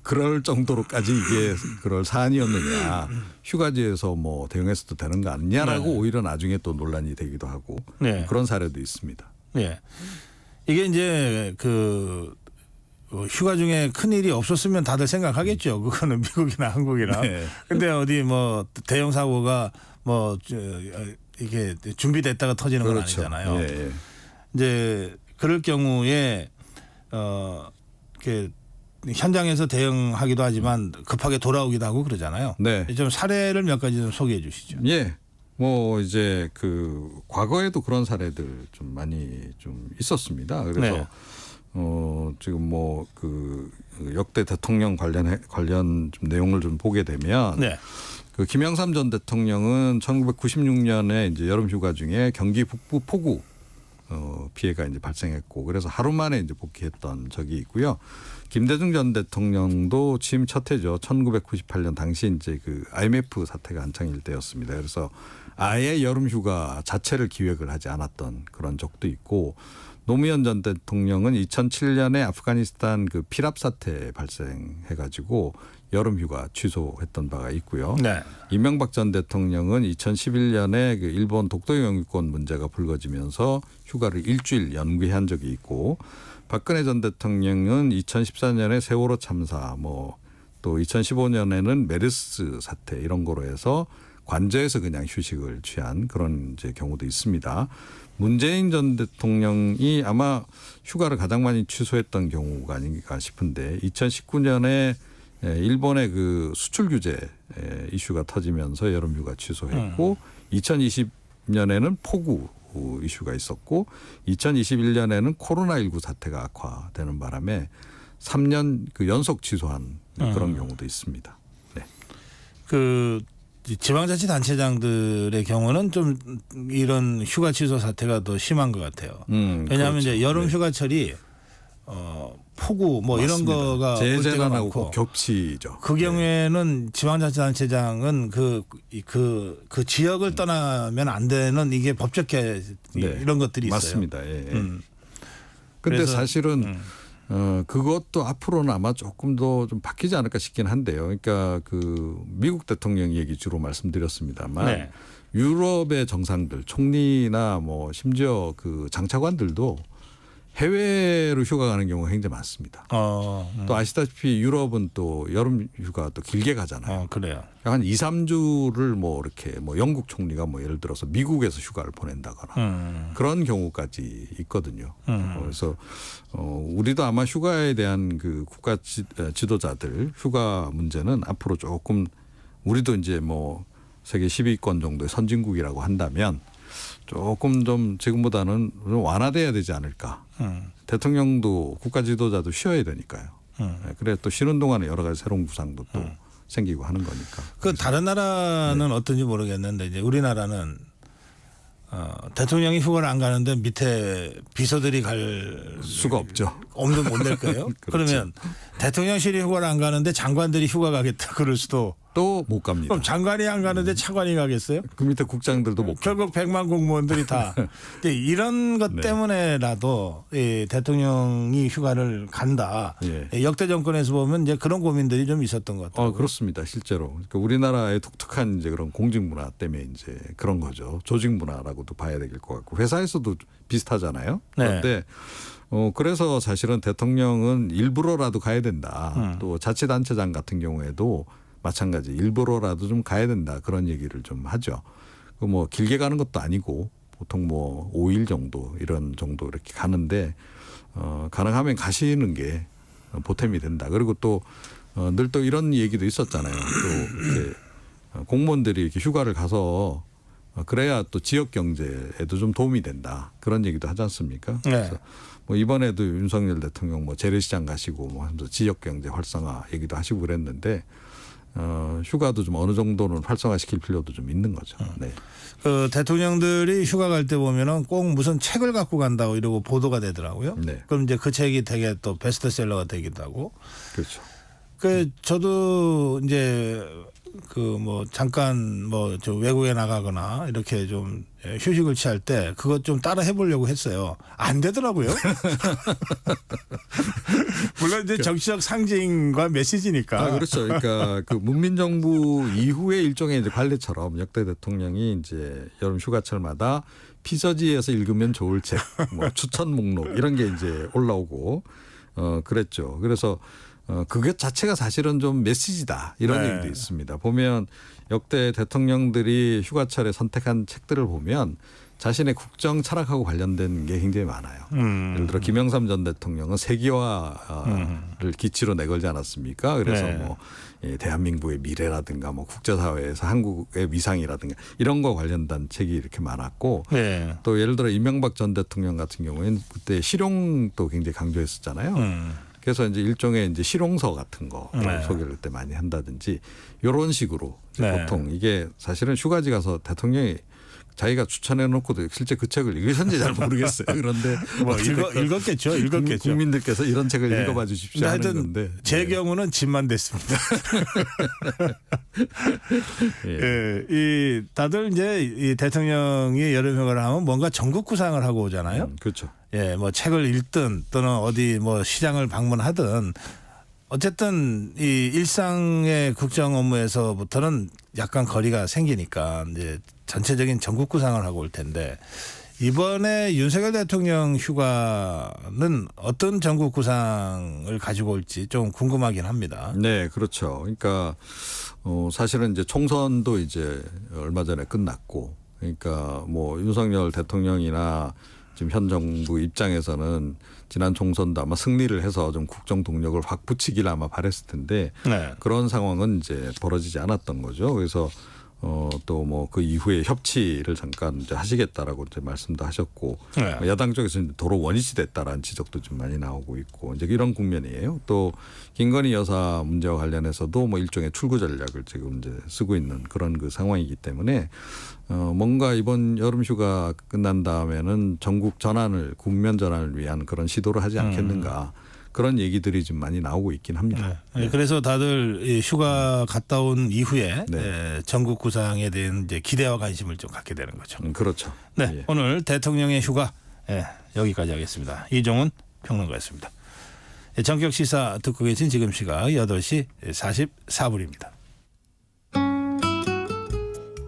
그럴 정도로까지 이게 그럴 사안이었느냐. 휴가지에서 뭐 대응했어도 되는 거 아니냐라고 오히려 나중에 또 논란이 되기도 하고 그런 사례도 있습니다. 네. 이게 이제 그 휴가 중에 큰 일이 없었으면 다들 생각하겠죠. 그거는 미국이나 한국이나. 근데 어디 뭐 대형 사고가 뭐 이게 준비됐다가 터지는 건 아니잖아요. 예. 이제 그럴 경우에 이렇게 현장에서 대응하기도 하지만 급하게 돌아오기도 하고 그러잖아요. 네. 좀 사례를 몇 가지 좀 소개해 주시죠. 예. 뭐 이제 그 과거에도 그런 사례들 좀 많이 좀 있었습니다. 그래서 지금 뭐 그 역대 대통령 관련 좀 내용을 좀 보게 되면 그 김영삼 전 대통령은 1996년에 이제 여름 휴가 중에 경기 북부 폭우 피해가 이제 발생했고 그래서 하루 만에 이제 복귀했던 적이 있고요. 김대중 전 대통령도 취임 첫 해죠. 1998년 당시 이제 그 IMF 사태가 한창일 때였습니다. 그래서 아예 여름 휴가 자체를 기획을 하지 않았던 그런 적도 있고 노무현 전 대통령은 2007년에 아프가니스탄 그 피랍 사태 발생해가지고 여름 휴가 취소했던 바가 있고요. 이명박 전 대통령은 2011년에 그 일본 독도 영유권 문제가 불거지면서 휴가를 일주일 연기한 적이 있고 박근혜 전 대통령은 2014년에 세월호 참사 뭐 또 2015년에는 메르스 사태 이런 거로 해서 관저에서 그냥 휴식을 취한 그런 이제 경우도 있습니다. 문재인 전 대통령이 아마 휴가를 가장 많이 취소했던 경우가 아닌가 싶은데 2019년에 일본의 그 수출 규제 이슈가 터지면서 여름 휴가 취소했고 2020년에는 폭우 이슈가 있었고 2021년에는 코로나19 사태가 악화되는 바람에 3년 그 연속 취소한 그런 경우도 있습니다. 네. 그 지방자치단체장들의 경우는 좀 이런 휴가 취소 사태가 더 심한 것 같아요. 왜냐하면 그렇죠. 이제 여름 휴가철이 폭우 뭐 맞습니다. 이런 거가 올 때가 재재난하고 많고 꼭 겹치죠. 그 경우에는 지방자치단체장은 그 지역을 떠나면 안 되는 이게 법적해 이런 것들이 있어요. 맞습니다. 예. 근데 사실은 그것도 앞으로는 아마 조금 더 좀 바뀌지 않을까 싶긴 한데요. 그러니까 그 미국 대통령 얘기 주로 말씀드렸습니다만 네. 유럽의 정상들, 총리나 뭐 심지어 그 장차관들도 해외로 휴가 가는 경우가 굉장히 많습니다. 또 아시다시피 유럽은 또 여름 휴가 또 길게 가잖아요. 그래요. 한 2, 3주를 뭐 이렇게 뭐 영국 총리가 뭐 예를 들어서 미국에서 휴가를 보낸다거나 그런 경우까지 있거든요. 그래서 우리도 아마 휴가에 대한 그 국가 지도자들 휴가 문제는 앞으로 조금 우리도 이제 뭐 세계 10위권 정도의 선진국이라고 한다면 조금 좀 지금보다는 좀 완화돼야 되지 않을까. 대통령도 국가 지도자도 쉬어야 되니까요. 그래 또 쉬는 동안에 여러 가지 새로운 구상도 또 생기고 하는 거니까. 그 다른 나라는 어떤지 모르겠는데 이제 우리나라는 대통령이 휴가를 안 가는데 밑에 비서들이 갈 수가 없죠. 없는 못 낼 거예요. 그렇죠. 그러면 대통령실이 휴가를 안 가는데 장관들이 휴가 가겠다 그럴 수도 또 못 갑니다. 그럼 장관이 안 가는데 차관이 가겠어요? 그 밑에 국장들도 못 결국 100만 공무원들이 다 이런 것 때문에라도 이 대통령이 휴가를 간다. 역대 정권에서 보면 이제 그런 고민들이 좀 있었던 것 같아요. 그렇습니다. 실제로 그러니까 우리나라의 독특한 이제 그런 공직 문화 때문에 이제 그런 거죠. 조직 문화라고도 봐야 될 것 같고 회사에서도 비슷하잖아요. 그런데 그래서 사실은 대통령은 일부러라도 가야 된다. 또 자치단체장 같은 경우에도 마찬가지 일부러라도 좀 가야 된다. 그런 얘기를 좀 하죠. 뭐 길게 가는 것도 아니고 보통 뭐 5일 정도 이런 정도 이렇게 가는데 가능하면 가시는 게 보탬이 된다. 그리고 또 늘 또 이런 얘기도 있었잖아요. 또 이렇게 공무원들이 이렇게 휴가를 가서 그래야 또 지역 경제에도 좀 도움이 된다. 그런 얘기도 하지 않습니까? 그래서 뭐 이번에도 윤석열 대통령 뭐 재래시장 가시고 뭐 하면서 지역 경제 활성화 얘기도 하시고 그랬는데 휴가도 좀 어느 정도는 활성화시킬 필요도 좀 있는 거죠. 네. 그 대통령들이 휴가 갈 때 보면은 꼭 무슨 책을 갖고 간다고 이러고 보도가 되더라고요. 그럼 이제 그 책이 되게 또 베스트셀러가 되기도 하고. 그렇죠. 그 저도 이제 그 뭐 잠깐 뭐 저 외국에 나가거나 이렇게 좀 휴식을 취할 때 그것 좀 따라 해보려고 했어요. 안 되더라고요. 물론 이제 정치적 상징과 메시지니까. 그렇죠. 그러니까 그 문민정부 이후의 일종의 이제 관례처럼 역대 대통령이 이제 여름 휴가철마다 피서지에서 읽으면 좋을 책, 뭐 추천 목록 이런 게 이제 올라오고 그랬죠. 그래서 그것 자체가 사실은 좀 메시지다 이런 얘기도 있습니다. 보면 역대 대통령들이 휴가철에 선택한 책들을 보면 자신의 국정 철학하고 관련된 게 굉장히 많아요. 예를 들어 김영삼 전 대통령은 세계화를 기치로 내걸지 않았습니까? 그래서 뭐 대한민국의 미래라든가 뭐 국제사회에서 한국의 위상이라든가 이런 거 관련된 책이 이렇게 많았고 또 예를 들어 이명박 전 대통령 같은 경우에는 그때 실용도 굉장히 강조했었잖아요. 그래서 이제 일종의 이제 실용서 같은 거 소개를 그때 많이 한다든지 이런 식으로 보통 이게 사실은 휴가지 가서 대통령이 자기가 추천해 놓고도 실제 그 책을 읽으셨는지 잘 모르겠어요. 그런데 뭐 읽었겠죠. 국민들께서 이런 책을 읽어봐 주십시오 하는 건데 제 경우는 집만 됐습니다. 이 다들 이제 이 대통령이 여름휴가를 하면 뭔가 전국 구상을 하고 오잖아요. 그렇죠. 뭐 책을 읽든 또는 어디 뭐 시장을 방문하든 어쨌든 이 일상의 국정 업무에서부터는 약간 거리가 생기니까 이제 전체적인 전국 구상을 하고 올 텐데 이번에 윤석열 대통령 휴가는 어떤 전국 구상을 가지고 올지 좀 궁금하긴 합니다. 네, 그렇죠. 그러니까 사실은 이제 총선도 이제 얼마 전에 끝났고, 그러니까 뭐 윤석열 대통령이나 지금 현 정부 입장에서는 지난 총선도 아마 승리를 해서 좀 국정 동력을 확 붙이길 아마 바랬을 텐데 그런 상황은 이제 벌어지지 않았던 거죠. 그래서 또 뭐 그 이후에 협치를 잠깐 이제 하시겠다라고 이제 말씀도 하셨고 네. 야당 쪽에서 이제 도로 원위치 됐다라는 지적도 좀 많이 나오고 있고 이제 이런 국면이에요. 또 김건희 여사 문제와 관련해서도 뭐 일종의 출구 전략을 지금 이제 쓰고 있는 그런 그 상황이기 때문에 뭔가 이번 여름 휴가 끝난 다음에는 전국 전환을 국면 전환을 위한 그런 시도를 하지 않겠는가. 그런 얘기들이 좀 많이 나오고 있긴 합니다. 네. 그래서 다들 이 휴가 갔다 온 이후에 전국 구상에 대한 이제 기대와 관심을 좀 갖게 되는 거죠. 그렇죠. 네, 예. 오늘 대통령의 휴가 여기까지 하겠습니다. 이종훈 평론가였습니다. 전격 시사 듣고 계신 지금 시각 8시 44분입니다.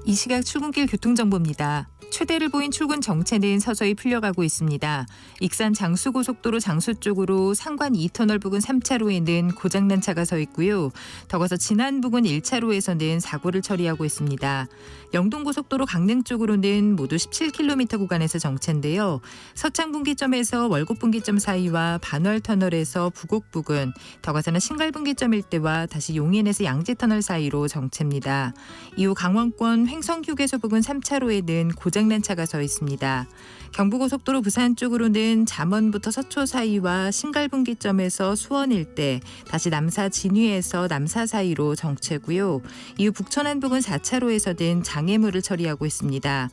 이 시각 출근길 교통정보입니다. 최대를 보인 출근 정체는 서서히 풀려가고 있습니다. 익산 장수고속도로 장수 쪽으로 상관 2터널 부근 3차로에는 고장난 차가 서 있고요. 더 가서 진안 부근 1차로에서는 사고를 처리하고 있습니다. 영동고속도로 강릉 쪽으로는 모두 17km 구간에서 정체인데요. 서창분기점에서 월곡분기점 사이와 반월터널에서 부곡 부근, 더 가서는 신갈분기점 일대와 다시 용인에서 양지터널 사이로 정체입니다. 이후 강원권 횡성휴게소 부근 3차로에는 고장난 차가 서 있습니다. 경부고속도로 부산 쪽으로는 잠원부터 서초 사이와 신갈분기점에서 수원 일대, 다시 남사 진위에서 남사 사이로 정체고요. 이후 북천안 부근 4차로에서는 장애물을 처리하고 있습니다.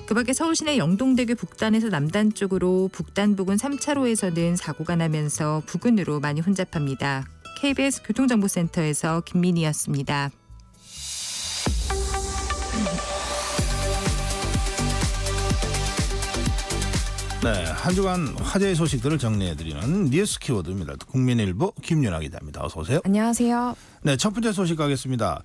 그 밖에 서울시내 영동대교 북단에서 남단 쪽으로 북단 부근 3차로에서는 사고가 나면서 부근으로 많이 혼잡합니다. KBS 교통정보센터에서 김민희였습니다. 네, 한 주간 화제의 소식들을 정리해드리는 뉴스 키워드입니다. 국민일보 김윤아 기자입니다. 어서 오세요. 안녕하세요. 네, 첫 번째 소식 가겠습니다.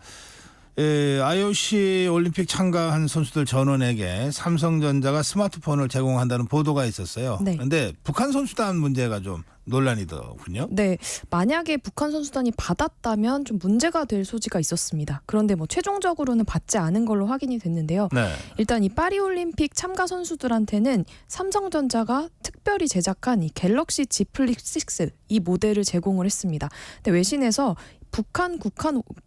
IOC 올림픽 참가한 선수들 전원에게 삼성전자가 스마트폰을 제공한다는 보도가 있었어요. 그런데 북한 선수단 문제가 좀 논란이더군요. 네, 만약에 북한 선수단이 받았다면 좀 문제가 될 소지가 있었습니다. 그런데 뭐 최종적으로는 받지 않은 걸로 확인이 됐는데요. 일단 이 파리올림픽 참가 선수들한테는 삼성전자가 특별히 제작한 이 갤럭시 Z 플립 6 이 모델을 제공을 했습니다. 근데 외신에서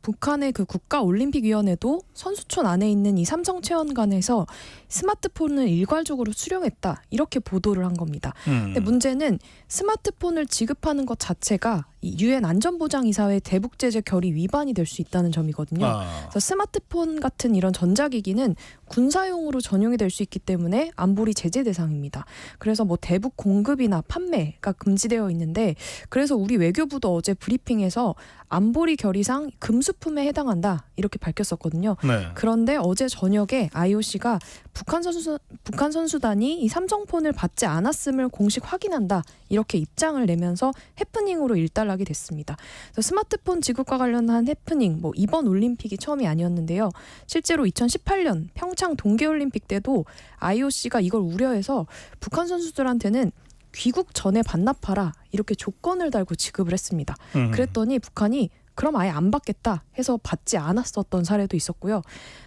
북한의 그 국가올림픽위원회도 선수촌 안에 있는 이 삼성체험관에서 스마트폰을 일괄적으로 수령했다 이렇게 보도를 한 겁니다. 근데 문제는 스마트폰을 지급하는 것 자체가 유엔 안전보장이사회 대북제재 결의 위반이 될 수 있다는 점이거든요. 그래서 스마트폰 같은 이런 전자기기는 군사용으로 전용이 될 수 있기 때문에 안보리 제재 대상입니다. 그래서 뭐 대북 공급이나 판매가 금지되어 있는데 그래서 우리 외교부도 어제 브리핑에서 안보리 결의상 금수품에 해당한다 이렇게 밝혔었거든요. 그런데 어제 저녁에 IOC가 북한 선수단이 이 삼성폰을 받지 않았음을 공식 확인한다 이렇게 입장을 내면서 해프닝으로 일단락이 됐습니다. 그래서 스마트폰 지급과 관련한 해프닝 이번 올림픽이 처음이 아니었는데요. 실제로 2018년 평창 동계올림픽 때도 IOC가 이걸 우려해서 북한 선수들한테는 귀국 전에 반납하라 이렇게 조건을 달고 지급을 했습니다. 그랬더니 북한이 그럼 아예 안 받겠다 해서 받지 않았었던 사례도 있었고요.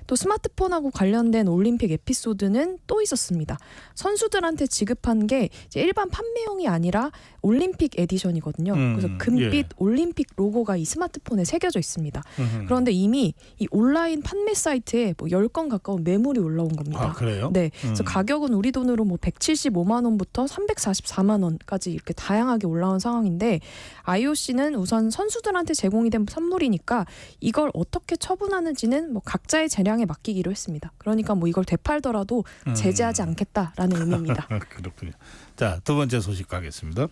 또 스마트폰하고 관련된 올림픽 에피소드는 또 있었습니다. 선수들한테 지급한 게 이제 일반 판매용이 아니라 올림픽 에디션이거든요. 그래서 금빛 올림픽 로고가 이 스마트폰에 새겨져 있습니다. 그런데 이미 이 온라인 판매 사이트에 10건 가까운 매물이 올라온 겁니다. 아, 그래요? 네. 그래서 가격은 우리 돈으로 175만 원부터 344만 원까지 이렇게 다양하게 올라온 상황인데 IOC는 우선 선수들한테 제공이 된 선물이니까 이걸 어떻게 처분하는지는 각자의 재량에 맡기기로 했습니다. 그러니까 이걸 되팔더라도 제재하지 않겠다라는 의미입니다. 그렇군요. 자, 두 번째 소식 가겠습니다.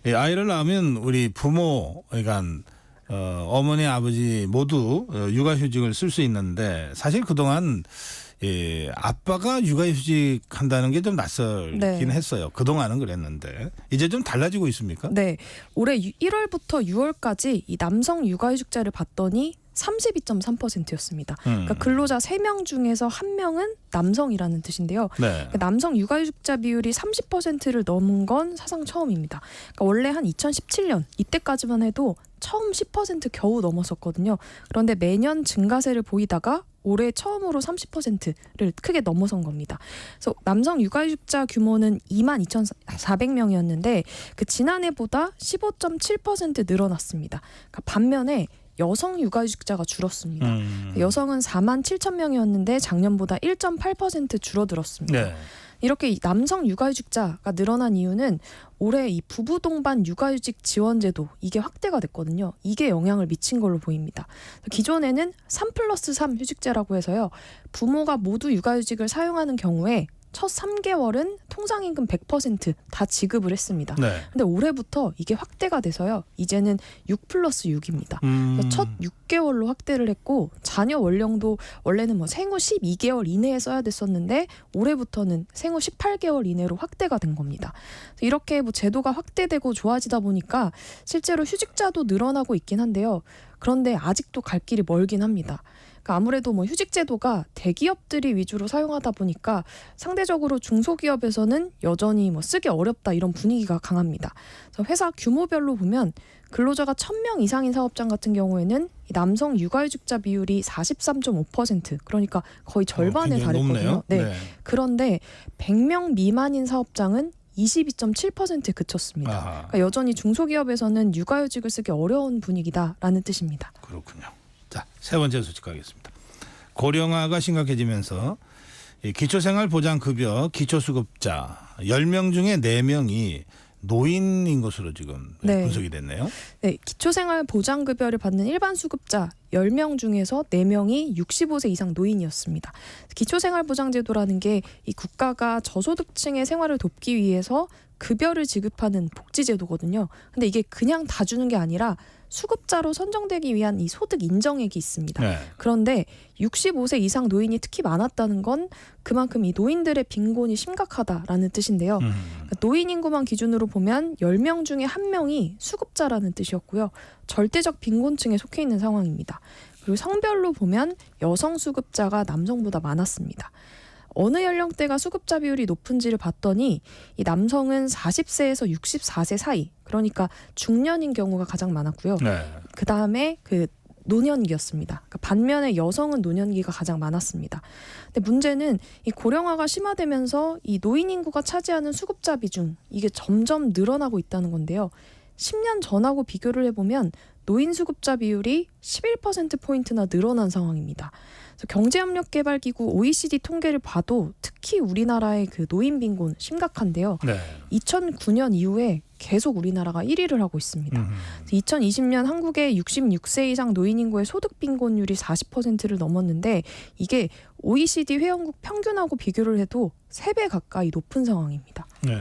아이를 낳으면 우리 부모, 그러니까 어머니, 아버지 모두 육아휴직을 쓸 수 있는데 사실 그동안 아빠가 육아휴직한다는 게 좀 낯설긴 했어요. 그동안은 그랬는데 이제 좀 달라지고 있습니까? 네, 올해 1월부터 6월까지 이 남성 육아휴직자를 봤더니 32.3%였습니다. 그러니까 근로자 3명 중에서 1명은 남성이라는 뜻인데요. 그러니까 남성 육아휴직자 비율이 30%를 넘은 건 사상 처음입니다. 그러니까 원래 한 2017년 이때까지만 해도 처음 10% 겨우 넘었었거든요. 그런데 매년 증가세를 보이다가 올해 처음으로 30%를 크게 넘어선 겁니다. 그래서 남성 육아휴직자 규모는 22,400명이었는데 그 지난해보다 15.7% 늘어났습니다. 그러니까 반면에 여성 육아휴직자가 줄었습니다. 여성은 4만 7천 명이었는데 작년보다 1.8% 줄어들었습니다. 네. 이렇게 이 남성 육아휴직자가 늘어난 이유는 올해 이 부부 동반 육아휴직 지원제도 이게 확대가 됐거든요. 이게 영향을 미친 걸로 보입니다. 기존에는 3+3 휴직제라고 해서요. 부모가 모두 육아휴직을 사용하는 경우에 첫 3개월은 통상임금 100% 다 지급을 했습니다. 네. 근데 올해부터 이게 확대가 돼서요. 이제는 6+6입니다. 첫 6개월로 확대를 했고 자녀 연령도 원래는 뭐 생후 12개월 이내에 써야 됐었는데 올해부터는 생후 18개월 이내로 확대가 된 겁니다. 이렇게 뭐 제도가 확대되고 좋아지다 보니까 실제로 휴직자도 늘어나고 있긴 한데요. 그런데 아직도 갈 길이 멀긴 합니다. 아무래도 뭐 휴직 제도가 대기업들이 위주로 사용하다 보니까 상대적으로 중소기업에서는 여전히 뭐 쓰기 어렵다 이런 분위기가 강합니다. 그래서 회사 규모별로 보면 근로자가 1,000명 이상인 사업장 같은 경우에는 이 남성 육아휴직자 비율이 43.5% 그러니까 거의 절반에 달했거든요. 네. 네. 그런데 100명 미만인 사업장은 22.7%에 그쳤습니다. 그러니까 여전히 중소기업에서는 육아휴직을 쓰기 어려운 분위기다라는 뜻입니다. 그렇군요. 자, 세 번째 소식 가겠습니다. 고령화가 심각해지면서 기초생활보장급여 기초수급자 10명 중에 4명이 노인인 것으로 지금 분석이 됐네요. 네, 기초생활보장급여를 받는 일반 수급자 10명 중에서 4명이 65세 이상 노인이었습니다. 기초생활보장제도라는 게 이 국가가 저소득층의 생활을 돕기 위해서 급여를 지급하는 복지제도거든요. 근데 이게 그냥 다 주는 게 아니라 수급자로 선정되기 위한 이 소득 인정액이 있습니다. 네. 그런데 65세 이상 노인이 특히 많았다는 건 그만큼 이 노인들의 빈곤이 심각하다라는 뜻인데요. 그러니까 노인 인구만 기준으로 보면 10명 중에 1명이 수급자라는 뜻이었고요. 절대적 빈곤층에 속해 있는 상황입니다. 그리고 성별로 보면 여성 수급자가 남성보다 많았습니다. 어느 연령대가 수급자 비율이 높은지를 봤더니 이 남성은 40세에서 64세 사이, 그러니까 중년인 경우가 가장 많았고요. 네. 그 다음에 그 노년기였습니다. 그러니까 반면에 여성은 노년기가 가장 많았습니다. 근데 문제는 이 고령화가 심화되면서 이 노인 인구가 차지하는 수급자 비중 이게 점점 늘어나고 있다는 건데요. 10년 전하고 비교를 해보면 노인 수급자 비율이 11%포인트나 늘어난 상황입니다. 경제협력개발기구 OECD 통계를 봐도 특히 우리나라의 그 노인 빈곤 심각한데요. 네. 2009년 이후에 계속 우리나라가 1위를 하고 있습니다. 2020년 한국의 66세 이상 노인 인구의 소득 빈곤율이 40%를 넘었는데 이게 OECD 회원국 평균하고 비교를 해도 3배 가까이 높은 상황입니다. 네.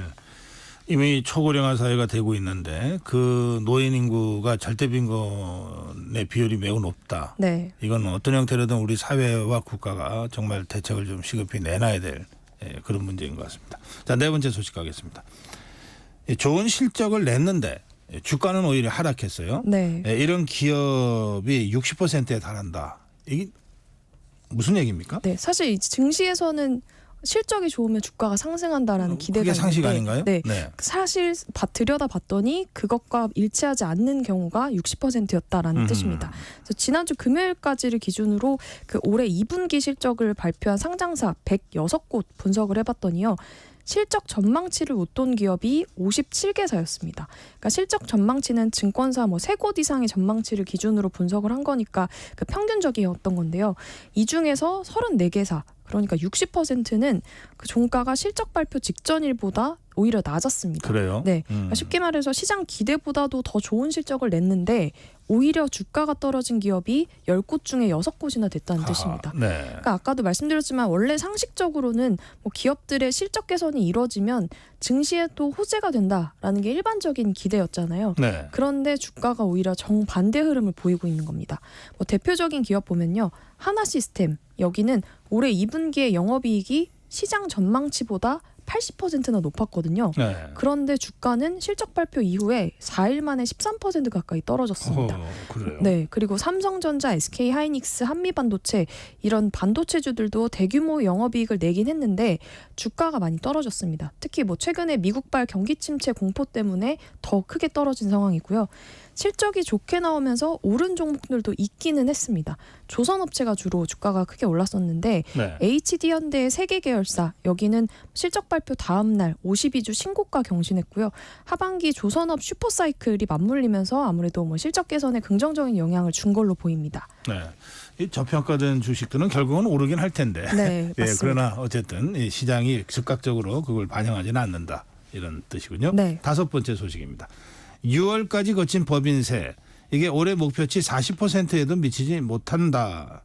이미 초고령화 사회가 되고 있는데 그 노인 인구가 절대 빈곤의 비율이 매우 높다. 네. 이건 어떤 형태로든 우리 사회와 국가가 정말 대책을 좀 시급히 내놔야 될 그런 문제인 것 같습니다. 자, 네 번째 소식 가겠습니다. 좋은 실적을 냈는데 주가는 오히려 하락했어요. 네. 이런 기업이 60%에 달한다. 이게 무슨 얘기입니까? 네, 사실 이 증시에서는 실적이 좋으면 주가가 상승한다라는 기대가 그게 상식 있는데, 아닌가요? 네. 네. 사실 들여다봤더니 그것과 일치하지 않는 경우가 60%였다라는 뜻입니다. 그래서 지난주 금요일까지를 기준으로 그 올해 2분기 실적을 발표한 상장사 106곳 분석을 해봤더니요. 실적 전망치를 웃돈 기업이 57개사였습니다. 그러니까 실적 전망치는 증권사 뭐 3곳 이상의 전망치를 기준으로 분석을 한 거니까 그 평균적이었던 건데요. 이 중에서 34개사, 그러니까 60%는 그 종가가 실적 발표 직전일보다 오히려 낮았습니다. 그래요? 네. 그러니까 쉽게 말해서 시장 기대보다도 더 좋은 실적을 냈는데 오히려 주가가 떨어진 기업이 10곳 중에 6곳이나 됐다는 뜻입니다. 네. 그러니까 아까도 말씀드렸지만 원래 상식적으로는 뭐 기업들의 실적 개선이 이루어지면 증시에 또 호재가 된다라는 게 일반적인 기대였잖아요. 네. 그런데 주가가 오히려 정반대 흐름을 보이고 있는 겁니다. 뭐 대표적인 기업 보면요. 하나시스템, 여기는 올해 2분기의 영업이익이 시장 전망치보다 80%나 높았거든요. 네. 그런데 주가는 실적 발표 이후에 4일 만에 13% 가까이 떨어졌습니다. 그래요? 네, 그리고 삼성전자, SK하이닉스, 한미반도체 이런 반도체주들도 대규모 영업이익을 내긴 했는데 주가가 많이 떨어졌습니다. 특히 뭐 최근에 미국발 경기 침체 공포 때문에 더 크게 떨어진 상황이고요. 실적이 좋게 나오면서 오른 종목들도 있기는 했습니다. 조선업체가 주로 주가가 크게 올랐었는데 네. HD현대의 세계 계열사 여기는 실적 발표 다음 날 52주 신고가 경신했고요. 하반기 조선업 슈퍼사이클이 맞물리면서 아무래도 뭐 실적 개선에 긍정적인 영향을 준 걸로 보입니다. 네. 이 저평가된 주식들은 결국은 오르긴 할 텐데. 네, 예, 맞습니다. 그러나 어쨌든 이 시장이 즉각적으로 그걸 반영하지는 않는다. 이런 뜻이군요. 네. 5번째 소식입니다. 6월까지 거친 법인세 이게 올해 목표치 40%에도 미치지 못한다.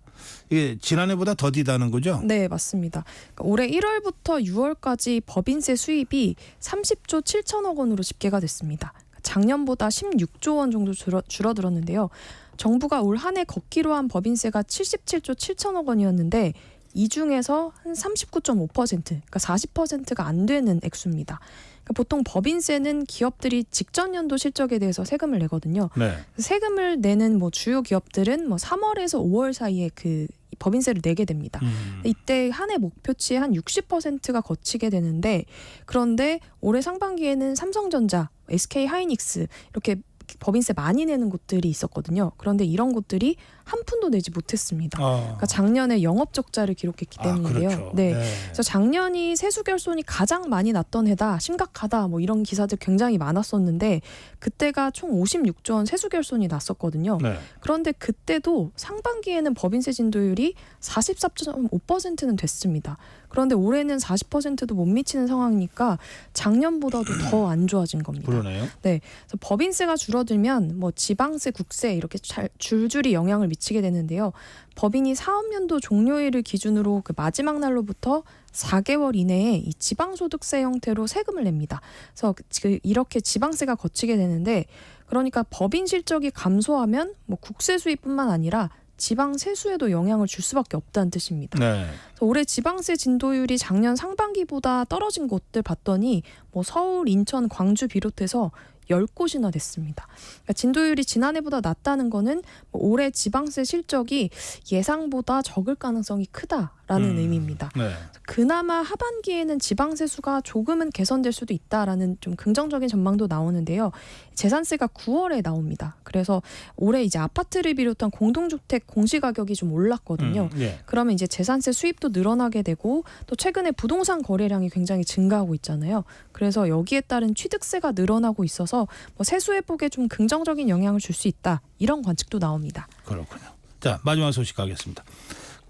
이게 지난해보다 더디다는 거죠? 네, 맞습니다. 그러니까 올해 1월부터 6월까지 법인세 수입이 30조 7천억 원으로 집계가 됐습니다. 작년보다 16조 원 정도 줄어들었는데요. 정부가 올 한 해 걷기로 한 법인세가 77조 7천억 원이었는데 이 중에서 한 39.5%, 그러니까 40%가 안 되는 액수입니다. 그러니까 보통 법인세는 기업들이 직전 연도 실적에 대해서 세금을 내거든요. 네. 세금을 내는 뭐 주요 기업들은 뭐 3월에서 5월 사이에 그 법인세를 내게 됩니다. 이때 한 해 목표치의 한 60%가 거치게 되는데 그런데 올해 상반기에는 삼성전자, SK하이닉스 이렇게 법인세 많이 내는 곳들이 있었거든요. 그런데 이런 곳들이 한 푼도 내지 못했습니다. 그러니까 작년에 영업 적자를 기록했기 때문인데요. 그렇죠. 네. 네. 그래서 작년이 세수 결손이 가장 많이 났던 해다, 심각하다, 뭐 이런 기사들 굉장히 많았었는데 그때가 총 56조 원 세수 결손이 났었거든요. 네. 그런데 그때도 상반기에는 법인세 진도율이 44.5%는 됐습니다. 그런데 올해는 40%도 못 미치는 상황이니까 작년보다도 더 안 좋아진 겁니다. 그러네요. 네, 그래서 법인세가 줄어들면 뭐 지방세, 국세 이렇게 줄줄이 영향을 미치게 되는데요. 법인이 사업연도 종료일을 기준으로 그 마지막 날로부터 4개월 이내에 이 지방소득세 형태로 세금을 냅니다. 그래서 이렇게 지방세가 거치게 되는데 그러니까 법인 실적이 감소하면 뭐 국세 수입뿐만 아니라 지방 세수에도 영향을 줄 수밖에 없다는 뜻입니다. 네. 그래서 올해 지방세 진도율이 작년 상반기보다 떨어진 곳들 봤더니 뭐 서울, 인천, 광주 비롯해서 10곳이나 됐습니다. 그러니까 진도율이 지난해보다 낮다는 거는 뭐 올해 지방세 실적이 예상보다 적을 가능성이 크다라는 의미입니다. 네. 그나마 하반기에는 지방세 수가 조금은 개선될 수도 있다라는 좀 긍정적인 전망도 나오는데요. 재산세가 9월에 나옵니다. 그래서 올해 이제 아파트를 비롯한 공동주택 공시가격이 좀 올랐거든요. 예. 그러면 이제 재산세 수입도 늘어나게 되고 또 최근에 부동산 거래량이 굉장히 증가하고 있잖아요. 그래서 여기에 따른 취득세가 늘어나고 있어서 뭐 세수 회복에 좀 긍정적인 영향을 줄 수 있다. 이런 관측도 나옵니다. 그렇군요. 자, 마지막 소식 가겠습니다.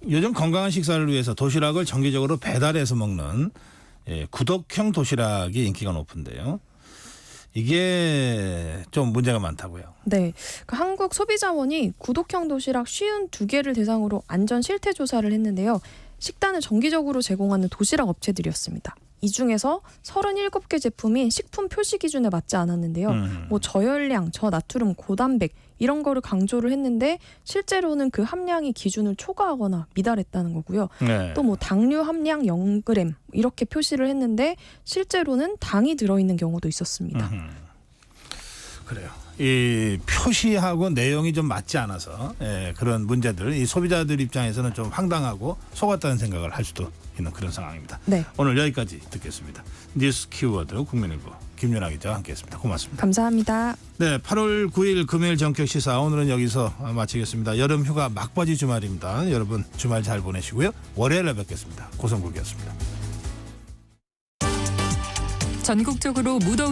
요즘 건강한 식사를 위해서 도시락을 정기적으로 배달해서 먹는 구독형 도시락이 인기가 높은데요. 이게 좀 문제가 많다고요. 네, 그 한국소비자원이 구독형 도시락 52개를 대상으로 안전 실태 조사를 했는데요. 식단을 정기적으로 제공하는 도시락 업체들이었습니다. 이 중에서 37개 제품이 식품 표시 기준에 맞지 않았는데요. 뭐 저열량, 저나트륨, 고단백 이런 거를 강조를 했는데 실제로는 그 함량이 기준을 초과하거나 미달했다는 거고요. 네. 또 뭐 당류 함량 0g 이렇게 표시를 했는데 실제로는 당이 들어있는 경우도 있었습니다. 그래요. 이 표시하고 내용이 좀 맞지 않아서 그런 문제들, 이 소비자들 입장에서는 좀 황당하고 속았다는 생각을 할 수도 있는 그런 상황입니다. 네. 오늘 여기까지 듣겠습니다. 뉴스 키워드 국민일보 김윤아 기자와 함께했습니다. 고맙습니다. 감사합니다. 네, 8월 9일 금요일 정격 시사 오늘은 여기서 마치겠습니다. 여름 휴가 막바지 주말입니다. 여러분 주말 잘 보내시고요. 월요일에 뵙겠습니다. 고성국이었습니다. 전국적으로 무더위